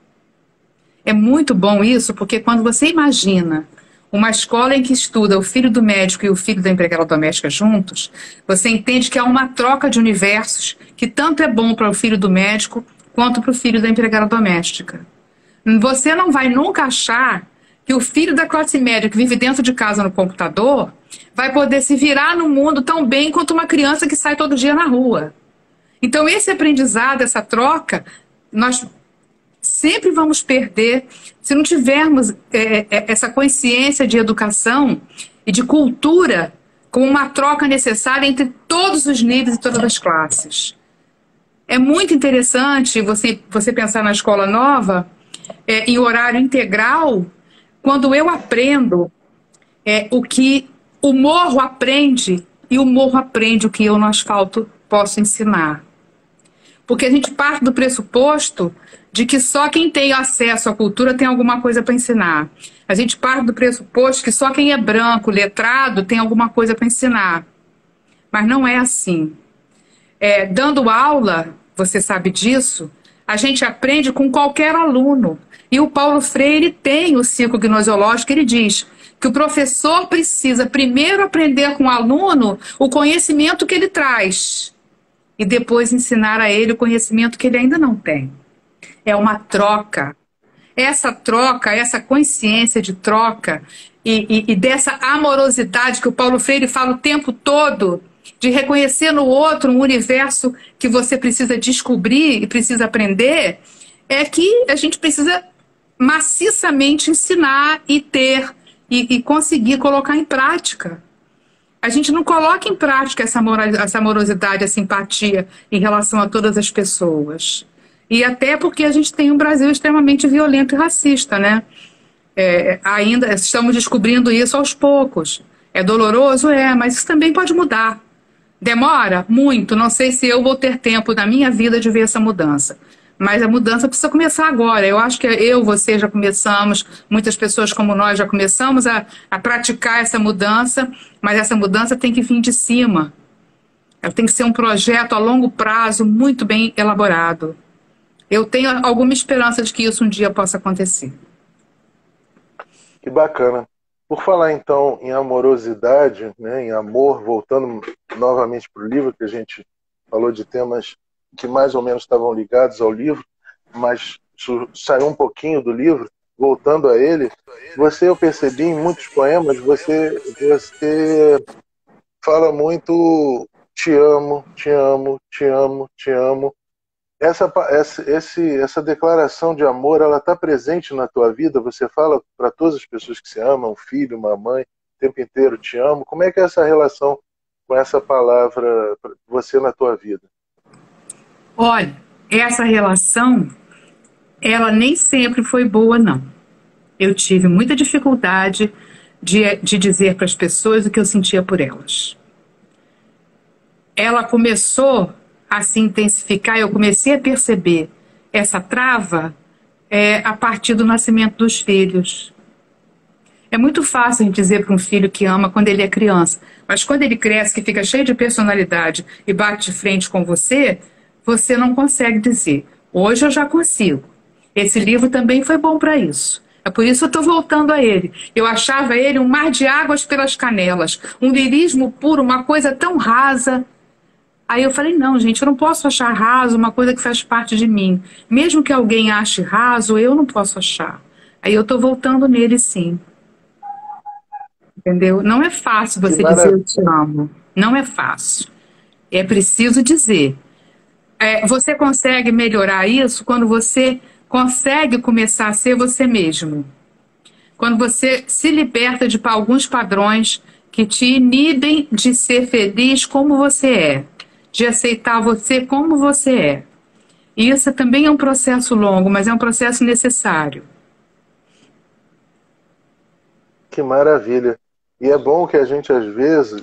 É muito bom isso, porque quando você imagina uma escola em que estuda o filho do médico e o filho da empregada doméstica juntos, você entende que há uma troca de universos que tanto é bom para o filho do médico quanto para o filho da empregada doméstica. Você não vai nunca achar que o filho da classe média que vive dentro de casa no computador vai poder se virar no mundo tão bem quanto uma criança que sai todo dia na rua. Então, esse aprendizado, essa troca, nós sempre vamos perder se não tivermos essa consciência de educação e de cultura como uma troca necessária entre todos os níveis e todas as classes. É muito interessante você pensar na escola nova em horário integral, quando eu aprendo o que o morro aprende e o morro aprende o que eu no asfalto posso ensinar. Porque a gente parte do pressuposto de que só quem tem acesso à cultura tem alguma coisa para ensinar. A gente parte do pressuposto que só quem é branco, letrado, tem alguma coisa para ensinar. Mas não é assim. Dando aula, você sabe disso, a gente aprende com qualquer aluno. E o Paulo Freire tem o ciclo gnoseológico, ele diz que o professor precisa primeiro aprender com o aluno o conhecimento que ele traz e depois ensinar a ele o conhecimento que ele ainda não tem. É uma troca. Essa troca, essa consciência de troca e dessa amorosidade que o Paulo Freire fala o tempo todo, de reconhecer no outro um universo que você precisa descobrir e precisa aprender, é que a gente precisa maciçamente ensinar e ter e conseguir colocar em prática. A gente não coloca em prática essa amorosidade, essa simpatia em relação a todas as pessoas. E até porque a gente tem um Brasil extremamente violento e racista, né? Ainda estamos descobrindo isso aos poucos. É doloroso? mas isso também pode mudar. Demora? Muito. Não sei se eu vou ter tempo na minha vida de ver essa mudança. Mas a mudança precisa começar agora. Eu acho que você já começamos, muitas pessoas como nós já começamos a praticar essa mudança, mas essa mudança tem que vir de cima. Ela tem que ser um projeto a longo prazo, muito bem elaborado. Eu tenho alguma esperança de que isso um dia possa acontecer. Que bacana. Por falar então em amorosidade, né, em amor, voltando novamente para o livro que a gente falou de temas que mais ou menos estavam ligados ao livro, mas saiu um pouquinho do livro, voltando a ele. Eu percebi em muitos poemas, você fala muito te amo, te amo, te amo, te amo. Essa declaração de amor, ela está presente na tua vida? Você fala para todas as pessoas que você ama, um filho, uma mãe, o tempo inteiro te amo. Como é que é essa relação com essa palavra, você na tua vida? Olha, essa relação, ela nem sempre foi boa, não. Eu tive muita dificuldade de dizer para as pessoas o que eu sentia por elas. Ela começou a se intensificar, eu comecei a perceber essa trava a partir do nascimento dos filhos. É muito fácil a gente dizer para um filho que ama quando ele é criança, mas quando ele cresce, que fica cheio de personalidade e bate de frente com você, você não consegue dizer. Hoje eu já consigo. Esse livro também foi bom para isso. É por isso que eu estou voltando a ele. Eu achava ele um mar de águas pelas canelas, um lirismo puro, uma coisa tão rasa. Aí eu falei, não, gente, eu não posso achar raso uma coisa que faz parte de mim. Mesmo que alguém ache raso, eu não posso achar. Aí eu estou voltando nele, sim. Entendeu? Não é fácil você dizer eu te amo. Não é fácil. É preciso dizer. Você consegue melhorar isso quando você consegue começar a ser você mesmo. Quando você se liberta de alguns padrões que te inibem de ser feliz como você é. De aceitar você como você é. E isso também é um processo longo, mas é um processo necessário. Que maravilha. E é bom que a gente, às vezes,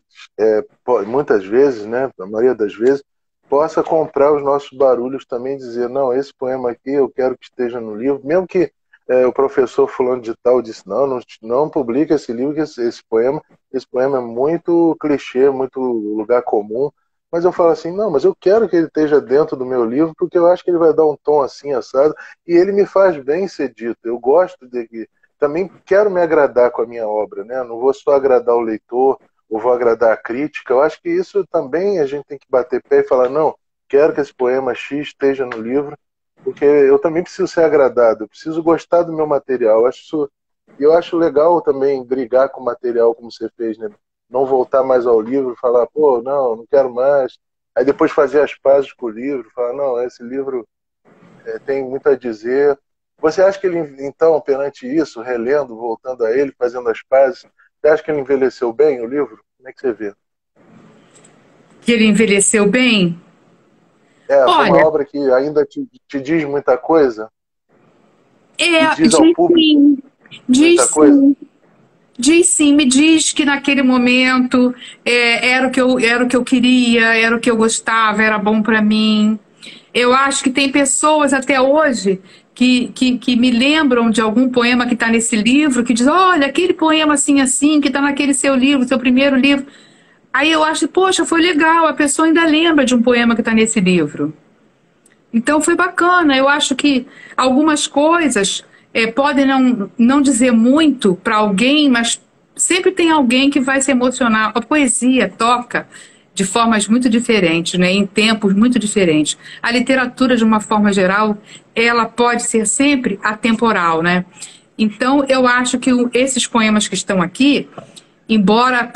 muitas vezes, né, a maioria das vezes, possa comprar os nossos barulhos também e dizer, não, esse poema aqui eu quero que esteja no livro. Mesmo que o professor fulano de tal disse, não publica esse livro, esse poema é muito clichê, muito lugar comum. Mas eu falo assim, não, mas eu quero que ele esteja dentro do meu livro, porque eu acho que ele vai dar um tom assim, assado, e ele me faz bem ser dito. Eu gosto de... Também quero me agradar com a minha obra, né? Não vou só agradar o leitor, ou vou agradar a crítica. Eu acho que isso também a gente tem que bater pé e falar, não, quero que esse poema X esteja no livro, porque eu também preciso ser agradado, eu preciso gostar do meu material. Eu acho legal também brigar com o material como você fez, né? Não voltar mais ao livro, falar, pô, não quero mais. Aí depois fazer as pazes com o livro, falar, não, esse livro tem muito a dizer. Você acha que ele, então, perante isso, relendo, voltando a ele, fazendo as pazes, você acha que ele envelheceu bem, o livro? Como é que você vê? Que ele envelheceu bem? Foi uma obra que ainda te diz muita coisa? Diz ao público muita coisa? Diz sim, me diz que naquele momento era o que eu queria, era o que eu gostava, era bom para mim. Eu acho que tem pessoas até hoje que me lembram de algum poema que está nesse livro, que diz, olha, aquele poema assim, assim, que está naquele seu livro, seu primeiro livro. Aí eu acho, poxa, foi legal, a pessoa ainda lembra de um poema que está nesse livro. Então foi bacana, eu acho que algumas coisas podem não dizer muito para alguém, mas sempre tem alguém que vai se emocionar. A poesia toca de formas muito diferentes, né? Em tempos muito diferentes. A literatura, de uma forma geral, ela pode ser sempre atemporal, né? Então eu acho que esses poemas que estão aqui, embora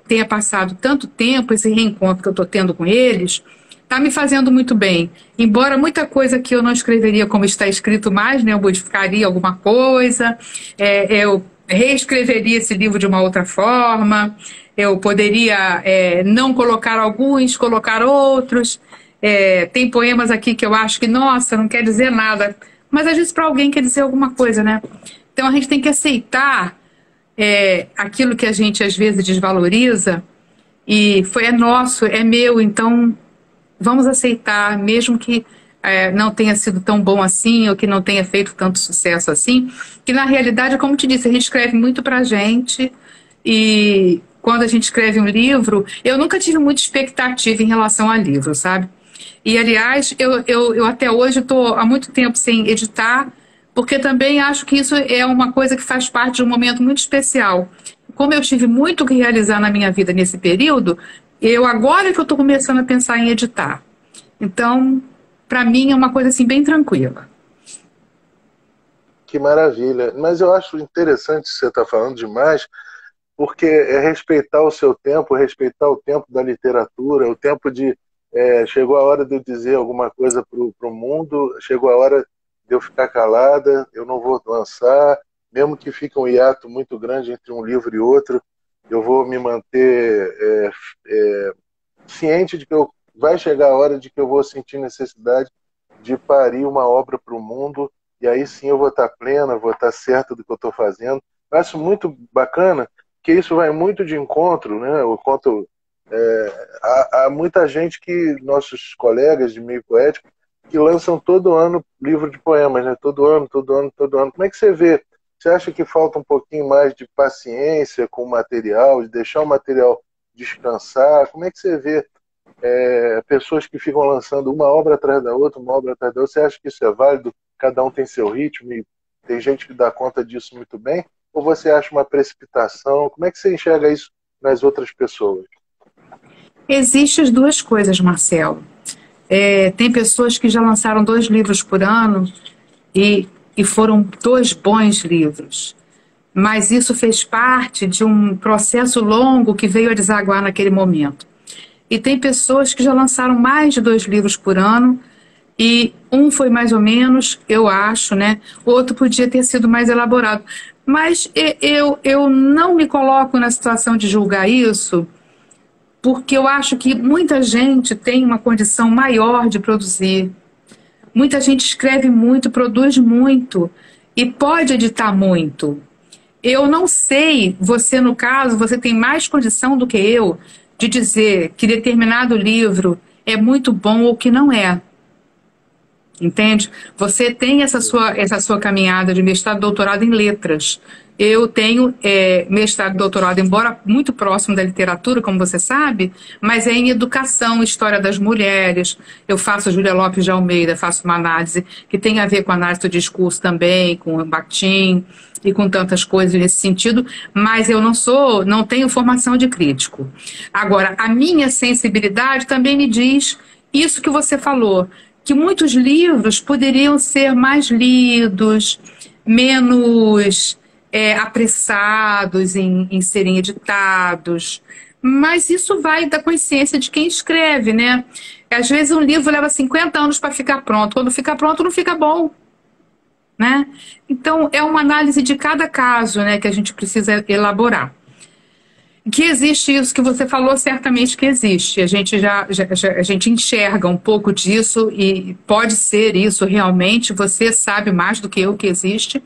tenha passado tanto tempo, esse reencontro que eu estou tendo com eles, está me fazendo muito bem. Embora muita coisa que eu não escreveria como está escrito mais, né, eu modificaria alguma coisa, eu reescreveria esse livro de uma outra forma, eu poderia não colocar alguns, colocar outros. Tem poemas aqui que eu acho que, nossa, não quer dizer nada, mas às vezes para alguém quer dizer alguma coisa, né? Então a gente tem que aceitar aquilo que a gente às vezes desvaloriza, e é nosso, é meu, então vamos aceitar, mesmo que não tenha sido tão bom assim, ou que não tenha feito tanto sucesso assim, que na realidade, como te disse, a gente escreve muito pra gente, e quando a gente escreve um livro, eu nunca tive muita expectativa em relação a livro, sabe? E aliás, eu até hoje estou há muito tempo sem editar, porque também acho que isso é uma coisa que faz parte de um momento muito especial. Como eu tive muito que realizar na minha vida nesse período, agora que eu estou começando a pensar em editar. Então, para mim é uma coisa assim bem tranquila. Que maravilha. Mas eu acho interessante você estar falando demais, porque é respeitar o seu tempo, respeitar o tempo da literatura, o tempo de chegou a hora de eu dizer alguma coisa para o mundo, chegou a hora de eu ficar calada, eu não vou lançar, mesmo que fique um hiato muito grande entre um livro e outro, eu vou me manter ciente de que vai chegar a hora de que eu vou sentir necessidade de parir uma obra para o mundo, e aí sim eu vou estar plena, vou estar certa do que eu estou fazendo. Eu acho muito bacana, que isso vai muito de encontro, né? Eu conto, há muita gente que, nossos colegas de meio poético, que lançam todo ano livro de poemas, né? Todo ano, todo ano, todo ano. Como é que você vê? Você acha que falta um pouquinho mais de paciência com o material, de deixar o material descansar? Como é que você vê pessoas que ficam lançando uma obra atrás da outra, uma obra atrás da outra? Você acha que isso é válido? Cada um tem seu ritmo e tem gente que dá conta disso muito bem? Ou você acha uma precipitação? Como é que você enxerga isso nas outras pessoas? Existem as duas coisas, Marcelo. Tem pessoas que já lançaram 2 livros por ano e foram 2 bons livros. Mas isso fez parte de um processo longo que veio a desaguar naquele momento. E tem pessoas que já lançaram mais de 2 livros por ano e um foi mais ou menos, eu acho, né? O outro podia ter sido mais elaborado. Mas eu não me coloco na situação de julgar isso, porque eu acho que muita gente tem uma condição maior de produzir. Muita gente escreve muito, produz muito e pode editar muito. Eu não sei, você no caso, você tem mais condição do que eu de dizer que determinado livro é muito bom ou que não é. Entende? Você tem essa sua caminhada de mestrado e doutorado em letras. Eu tenho mestrado e doutorado, embora muito próximo da literatura, como você sabe, mas é em educação, história das mulheres. Eu faço Júlia Lopes de Almeida, faço uma análise que tem a ver com análise do discurso também, com o Bakhtin e com tantas coisas nesse sentido, mas eu não tenho formação de crítico. Agora, a minha sensibilidade também me diz isso que você falou, que muitos livros poderiam ser mais lidos, menos apressados em serem editados. Mas isso vai da consciência de quem escreve, né? Às vezes um livro leva 50 anos para ficar pronto. Quando fica pronto, não fica bom, né? Então, é uma análise de cada caso, né, que a gente precisa elaborar. Que existe isso que você falou, certamente que existe. A gente a gente enxerga um pouco disso e pode ser isso realmente. Você sabe mais do que eu que existe.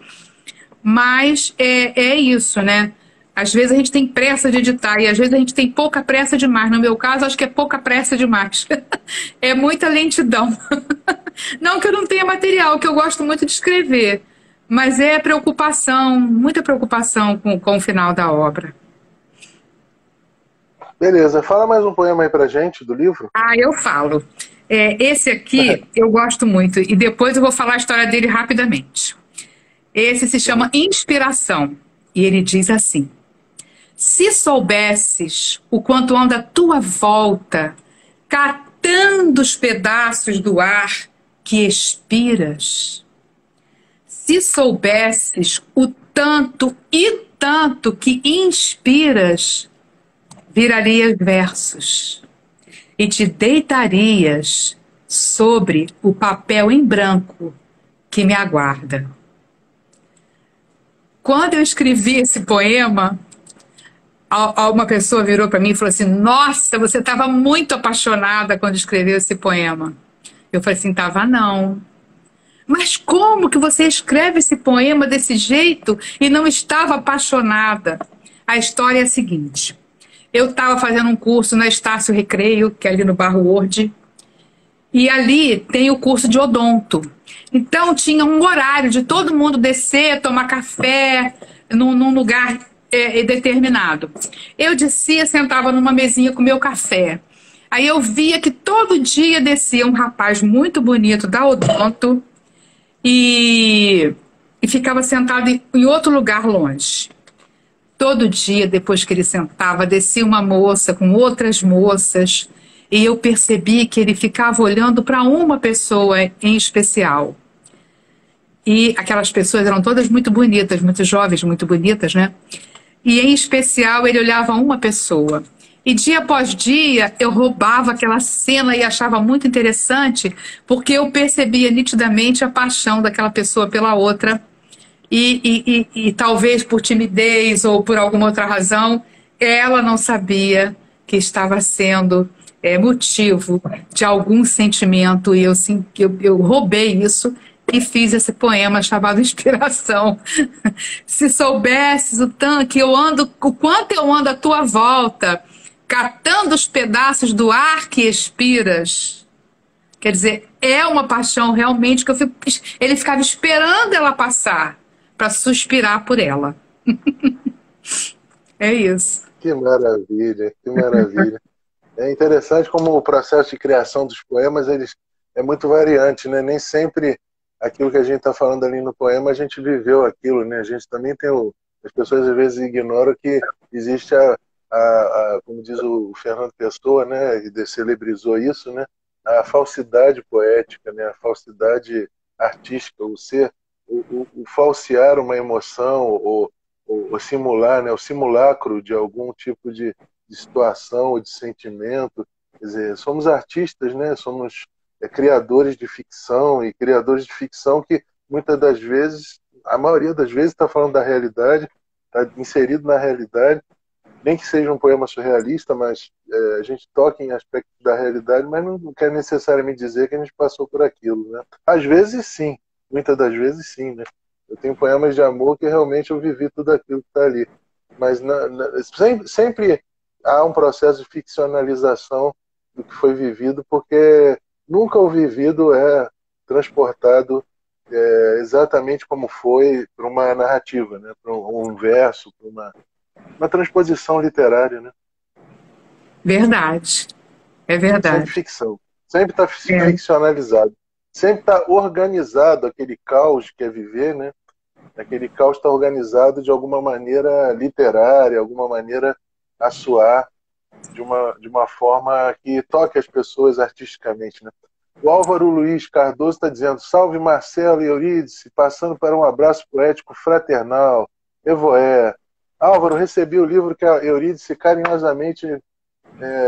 Mas é isso, né? Às vezes a gente tem pressa de editar e às vezes a gente tem pouca pressa demais. No meu caso, acho que é pouca pressa demais. É muita lentidão. Não que eu não tenha material, que eu gosto muito de escrever. Mas é preocupação, muita preocupação com o final da obra. Beleza, fala mais um poema aí pra gente do livro. Eu falo. Esse aqui eu gosto muito e depois eu vou falar a história dele rapidamente. Esse se chama Inspiração e ele diz assim: se soubesses o quanto anda à tua volta, catando os pedaços do ar que expiras, se soubesses o tanto e tanto que inspiras, virarias versos e te deitarias sobre o papel em branco que me aguarda. Quando eu escrevi esse poema, uma pessoa virou para mim e falou assim: nossa, você estava muito apaixonada quando escreveu esse poema. Eu falei assim: estava não. Mas como que você escreve esse poema desse jeito e não estava apaixonada? A história é a seguinte: eu estava fazendo um curso na Estácio Recreio, que é ali no Barro Word, e ali tem o curso de odonto. Então tinha um horário de todo mundo descer, tomar café num lugar determinado. Eu descia, sentava numa mesinha com meu café. Aí eu via que todo dia descia um rapaz muito bonito da odonto e ficava sentado em outro lugar longe. Todo dia, depois que ele sentava, descia uma moça com outras moças. e eu percebi que ele ficava olhando para uma pessoa em especial. E aquelas pessoas eram todas muito bonitas, muito jovens, muito bonitas, né? E em especial ele olhava uma pessoa. E dia após dia eu roubava aquela cena e achava muito interessante, porque eu percebia nitidamente a paixão daquela pessoa pela outra. E talvez por timidez ou por alguma outra razão, ela não sabia que estava sendo motivo de algum sentimento. E eu roubei isso e fiz esse poema chamado Inspiração. Se soubesses o quanto eu ando à tua volta, catando os pedaços do ar que expiras. Quer dizer, é uma paixão realmente que ele ficava esperando ela passar para suspirar por ela. É isso. Que maravilha, que maravilha. É interessante como o processo de criação dos poemas é muito variante, né? Nem sempre aquilo que a gente está falando ali no poema a gente viveu aquilo, né? A gente também tem as pessoas às vezes ignoram que existe como diz o Fernando Pessoa, né? E celebrizou isso, né? A falsidade poética, né? A falsidade artística, o falsear uma emoção ou simular, né? O simulacro de algum tipo de situação ou de sentimento. Quer dizer, somos artistas, né? Somos criadores de ficção, e criadores de ficção que muitas das vezes, a maioria das vezes está falando da realidade, está inserido na realidade, nem que seja um poema surrealista, mas a gente toca em aspectos da realidade, mas não quer necessariamente dizer que a gente passou por aquilo, né? Às vezes sim, muitas das vezes sim, né? Eu tenho poemas de amor que realmente eu vivi tudo aquilo que está ali, mas sempre há um processo de ficcionalização do que foi vivido, porque nunca o vivido é transportado exatamente como foi para uma narrativa, né? Para um verso, para uma transposição literária, né? Verdade. É Sempre verdade. ficção. Sempre está ficcionalizado. Sempre está organizado aquele caos que é viver, né? Aquele caos está organizado de alguma maneira literária, alguma maneira a soar de uma forma que toque as pessoas artisticamente, né? O Álvaro Luiz Cardoso está dizendo: salve Marcelo e Eurídice, passando para um abraço poético fraternal. Evoé. Álvaro, recebi o livro que a Eurídice carinhosamente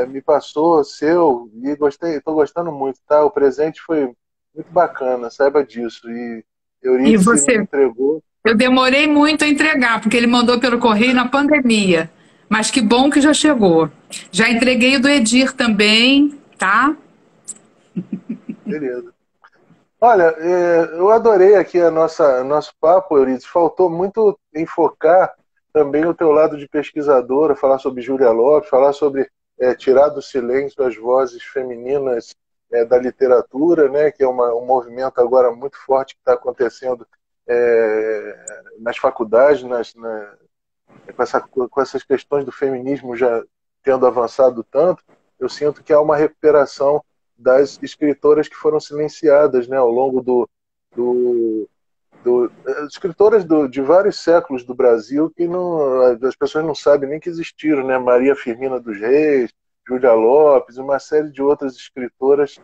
me passou, seu, e estou gostando muito, tá? O presente foi muito bacana, saiba disso. E E Eurídice me você? entregou. Eu demorei muito a entregar, porque ele mandou pelo correio na pandemia. Mas que bom que já chegou. Já entreguei o do Edir também, tá? Beleza. Olha, eu adorei aqui nosso papo, Eurídice. Faltou muito enfocar também o teu lado de pesquisadora, falar sobre Júlia Lopes, falar sobre tirar do silêncio as vozes femininas da literatura, né, que é um movimento agora muito forte que está acontecendo nas faculdades, com essas questões do feminismo já tendo avançado tanto. Eu sinto que há uma recuperação das escritoras que foram silenciadas, né, ao longo escritoras de vários séculos do Brasil que as pessoas não sabem nem que existiram, né? Maria Firmina dos Reis, Júlia Lopes, uma série de outras escritoras,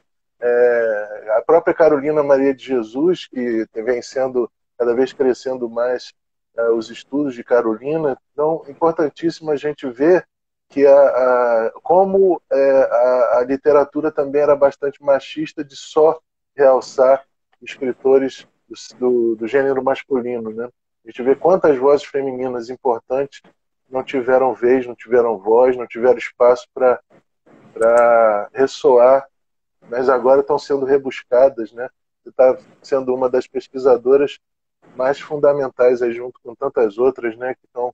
a própria Carolina Maria de Jesus, que vem sendo cada vez crescendo mais os estudos de Carolina. Então, importantíssimo a gente ver que como a literatura também era bastante machista, de só realçar escritores do gênero masculino, né? A gente vê quantas vozes femininas importantes não tiveram vez, não tiveram voz, não tiveram espaço para ressoar, mas agora estão sendo rebuscadas, né? Você está sendo uma das pesquisadoras mais fundamentais aí, junto com tantas outras, né, que estão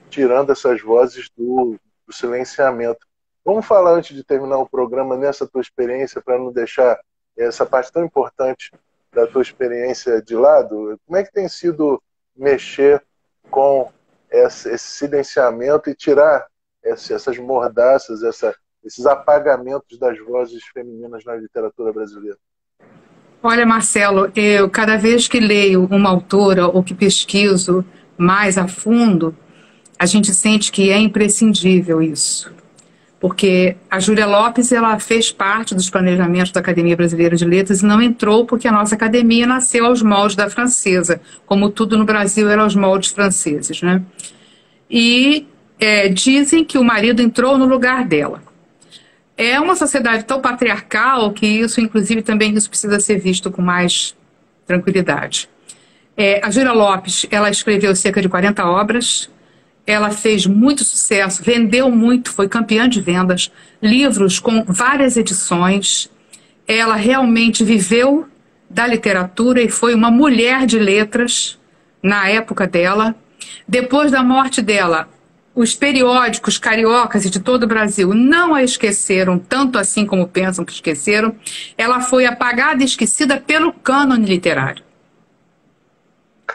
tirando essas vozes do silenciamento. Vamos falar, antes de terminar o programa, nessa tua experiência, para não deixar essa parte tão importante da tua experiência de lado. Como é que tem sido mexer com esse silenciamento e tirar essas mordaças, esses apagamentos das vozes femininas na literatura brasileira? Olha, Marcelo, eu cada vez que leio uma autora ou que pesquiso mais a fundo, a gente sente que é imprescindível isso. porque a Júlia Lopes ela fez parte dos planejamentos da Academia Brasileira de Letras e não entrou porque a nossa academia nasceu aos moldes da francesa, como tudo no Brasil era aos moldes franceses, né? E dizem que o marido entrou no lugar dela. É uma sociedade tão patriarcal que isso, inclusive, também isso precisa ser visto com mais tranquilidade. A Júlia Lopes, ela escreveu cerca de 40 obras, ela fez muito sucesso, vendeu muito, foi campeã de vendas, livros com várias edições. Ela realmente viveu da literatura e foi uma mulher de letras na época dela. Depois da morte dela, os periódicos cariocas e de todo o Brasil não a esqueceram, tanto assim como pensam que esqueceram. Ela foi apagada e esquecida pelo cânone literário.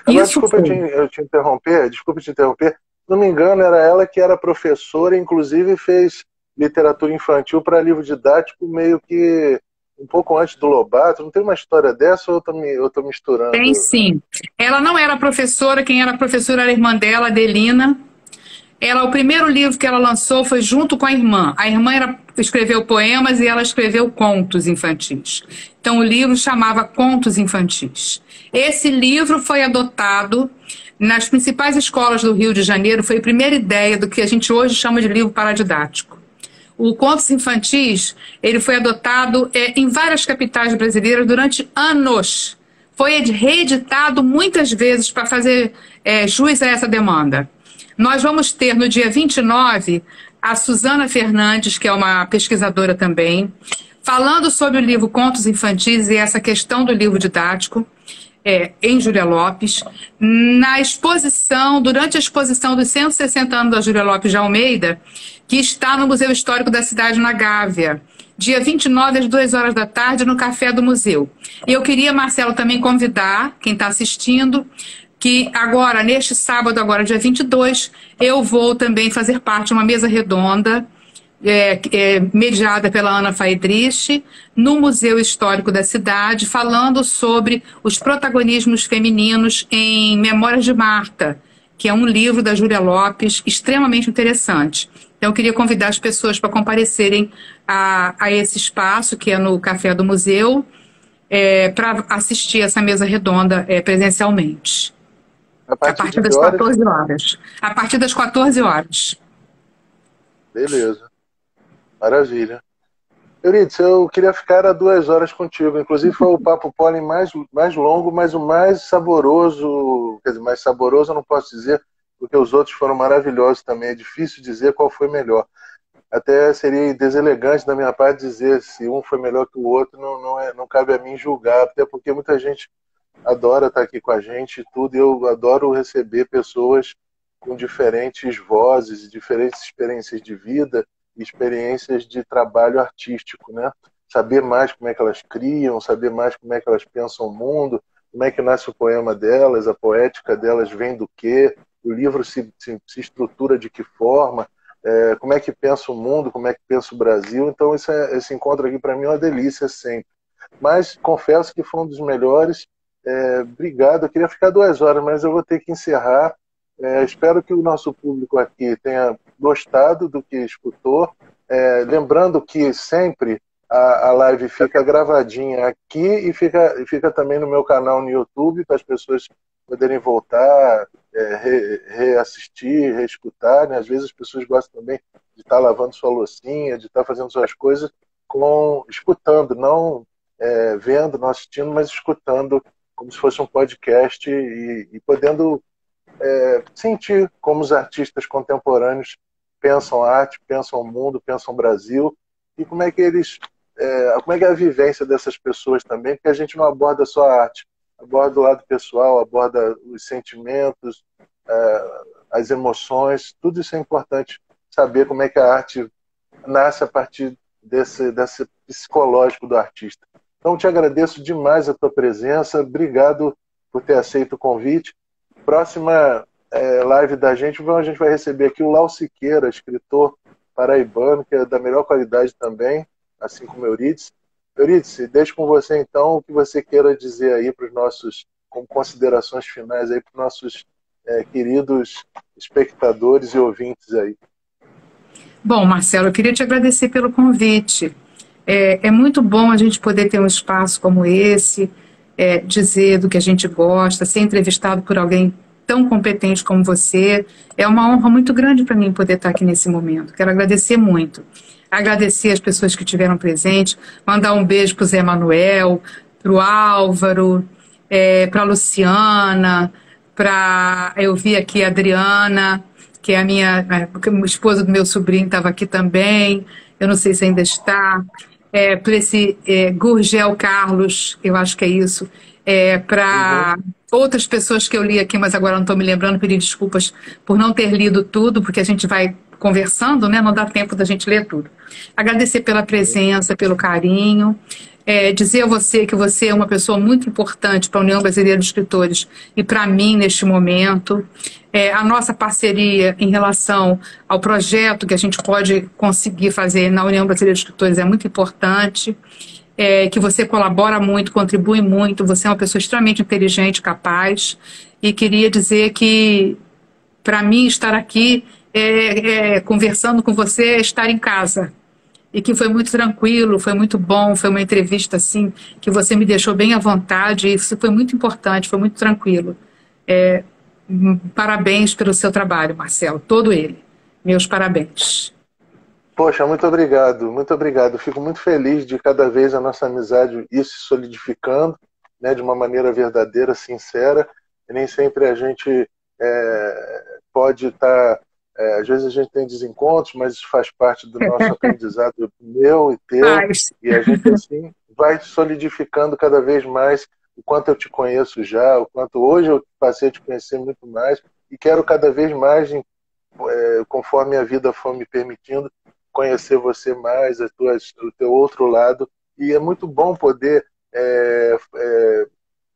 Agora, desculpa eu te interromper, desculpa te interromper. Se não me engano, era ela que era professora, inclusive fez literatura infantil para livro didático, meio que um pouco antes do Lobato. Não tem uma história dessa ou eu tô misturando? Tem sim. Ela não era professora, quem era professora era a irmã dela, Adelina. O primeiro livro que ela lançou foi junto com a irmã. A irmã escreveu poemas e ela escreveu contos infantis. Então o livro chamava Contos Infantis. Esse livro foi adotado nas principais escolas do Rio de Janeiro, foi a primeira ideia do que a gente hoje chama de livro paradidático. O Contos Infantis, ele foi adotado em várias capitais brasileiras durante anos. Foi reeditado muitas vezes para fazer jus a essa demanda. Nós vamos ter no dia 29 a Suzana Fernandes, que é uma pesquisadora também, falando sobre o livro Contos Infantis e essa questão do livro didático, em Júlia Lopes. Na exposição, durante a exposição dos 160 anos da Júlia Lopes de Almeida, que está no Museu Histórico da Cidade, na Gávea, dia 29 às 2 horas da tarde, no Café do Museu. E eu queria, Marcelo, também convidar quem está assistindo que agora, neste sábado, agora dia 22, eu vou também fazer parte de uma mesa redonda mediada pela Ana Faidrich, no Museu Histórico da Cidade, falando sobre os protagonismos femininos em Memórias de Marta, que é um livro da Júlia Lopes extremamente interessante. Então, eu queria convidar as pessoas para comparecerem a esse espaço, que é no Café do Museu, para assistir essa mesa redonda presencialmente. A partir das 14 horas. A partir das 14 horas. Beleza. Maravilha. Eurídice, eu queria ficar 2 horas contigo. Inclusive foi o Papo Pólen mais longo, mas o mais saboroso. Quer dizer, mais saboroso eu não posso dizer, porque os outros foram maravilhosos também. É difícil dizer qual foi melhor. Até seria deselegante da minha parte dizer se um foi melhor que o outro. Não cabe a mim julgar, até porque muita gente adora estar aqui com a gente e tudo. E eu adoro receber pessoas com diferentes vozes, diferentes experiências de vida, experiências de trabalho artístico, né? Saber mais como é que elas criam, saber mais como é que elas pensam o mundo, como é que nasce o poema delas, a poética delas vem do quê, o livro se estrutura de que forma, como é que pensa o mundo, como é que pensa o Brasil. Então esse encontro aqui para mim é uma delícia sempre. Mas confesso que foi um dos melhores. Obrigado, eu queria ficar 2 horas, mas eu vou ter que encerrar. Espero que o nosso público aqui tenha gostado do que escutou. Lembrando que sempre a live fica gravadinha aqui e fica também no meu canal no YouTube para as pessoas poderem voltar, reassistir, reescutar, né? Às vezes as pessoas gostam também de estar lavando sua loucinha, de estar fazendo suas coisas escutando, não vendo, não assistindo, mas escutando como se fosse um podcast e podendo sentir como os artistas contemporâneos pensam arte, pensam o mundo, pensam o Brasil e como é que como é que é a vivência dessas pessoas também, porque a gente não aborda só a arte, aborda o lado pessoal, aborda os sentimentos, as emoções, tudo isso é importante saber como é que a arte nasce a partir desse psicológico do artista. Então, te agradeço demais a tua presença, obrigado por ter aceito o convite. Próxima live da gente vai receber aqui o Lau Siqueira, escritor paraibano, que é da melhor qualidade também, assim como Eurídice. Eurídice, deixo com você então o que você queira dizer aí para os nossos, como considerações finais aí para os nossos queridos espectadores e ouvintes aí. Bom, Marcelo, eu queria te agradecer pelo convite. É muito bom a gente poder ter um espaço como esse, dizer do que a gente gosta, ser entrevistado por alguém tão competente como você. É uma honra muito grande para mim poder estar aqui nesse momento. Quero agradecer muito. Agradecer as pessoas que estiveram presentes, mandar um beijo para o Zé Manuel, para o Álvaro, para a Luciana, eu vi aqui a Adriana, que é a minha a esposa do meu sobrinho, estava aqui também, eu não sei se ainda está, para esse Gurgel Carlos, eu acho que é isso, Uhum. para outras pessoas que eu li aqui, mas agora não estou me lembrando, pedir desculpas por não ter lido tudo, porque a gente vai conversando, né? Não dá tempo da gente ler tudo. Agradecer pela presença, pelo carinho, dizer a você que você é uma pessoa muito importante para a União Brasileira de Escritores e para mim neste momento. A nossa parceria em relação ao projeto que a gente pode conseguir fazer na União Brasileira de Escritores é muito importante. Que você colabora muito, contribui muito, você é uma pessoa extremamente inteligente, capaz, e queria dizer que, para mim, estar aqui conversando com você é estar em casa, e que foi muito tranquilo, foi muito bom, foi uma entrevista assim, que você me deixou bem à vontade, e isso foi muito importante, foi muito tranquilo. Parabéns pelo seu trabalho, Marcelo, todo ele. Meus parabéns. Poxa, muito obrigado, muito obrigado. Fico muito feliz de cada vez a nossa amizade ir se solidificando, né, de uma maneira verdadeira, sincera. E nem sempre a gente pode estar. Às vezes a gente tem desencontros, mas isso faz parte do nosso aprendizado, meu e teu. Paz. E a gente, assim, vai solidificando cada vez mais o quanto eu te conheço já, o quanto hoje eu passei a te conhecer muito mais. E quero cada vez mais, conforme a vida for me permitindo, conhecer você mais, o teu outro lado. E é muito bom poder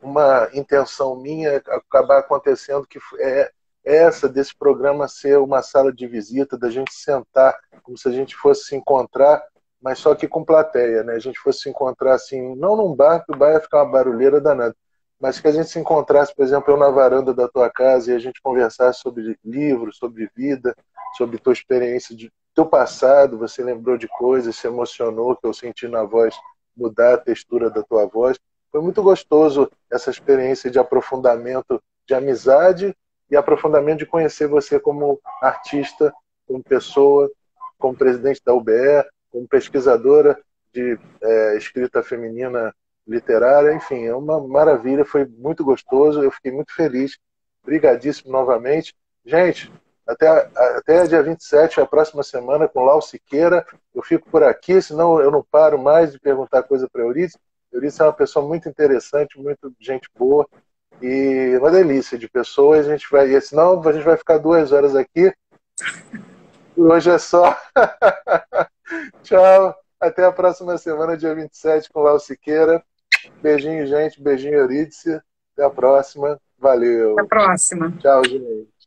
uma intenção minha acabar acontecendo, que é essa desse programa ser uma sala de visita, da gente sentar como se a gente fosse se encontrar, mas só que com plateia, né? A gente fosse se encontrar assim, não num bar, que o bar ia ficar uma barulheira danada, mas que a gente se encontrasse, por exemplo, eu na varanda da tua casa e a gente conversasse sobre livros, sobre vida, sobre tua experiência de teu passado, você lembrou de coisas, se emocionou, que eu senti na voz mudar a textura da tua voz. Foi muito gostoso essa experiência de aprofundamento de amizade e aprofundamento de conhecer você como artista, como pessoa, como presidente da UBE, como pesquisadora de escrita feminina literária. Enfim, é uma maravilha, foi muito gostoso, eu fiquei muito feliz. Obrigadíssimo novamente. Gente, até dia 27, a próxima semana, com Lau Siqueira. Eu fico por aqui, senão eu não paro mais de perguntar coisa para a Euridice. Euridice é uma pessoa muito interessante, muito gente boa e uma delícia de pessoa. Senão a gente vai ficar 2 horas aqui. E hoje é só. Tchau. Até a próxima semana, dia 27, com Lau Siqueira. Beijinho, gente. Beijinho, Euridice. Até a próxima. Até a Valeu. próxima. Tchau, gente.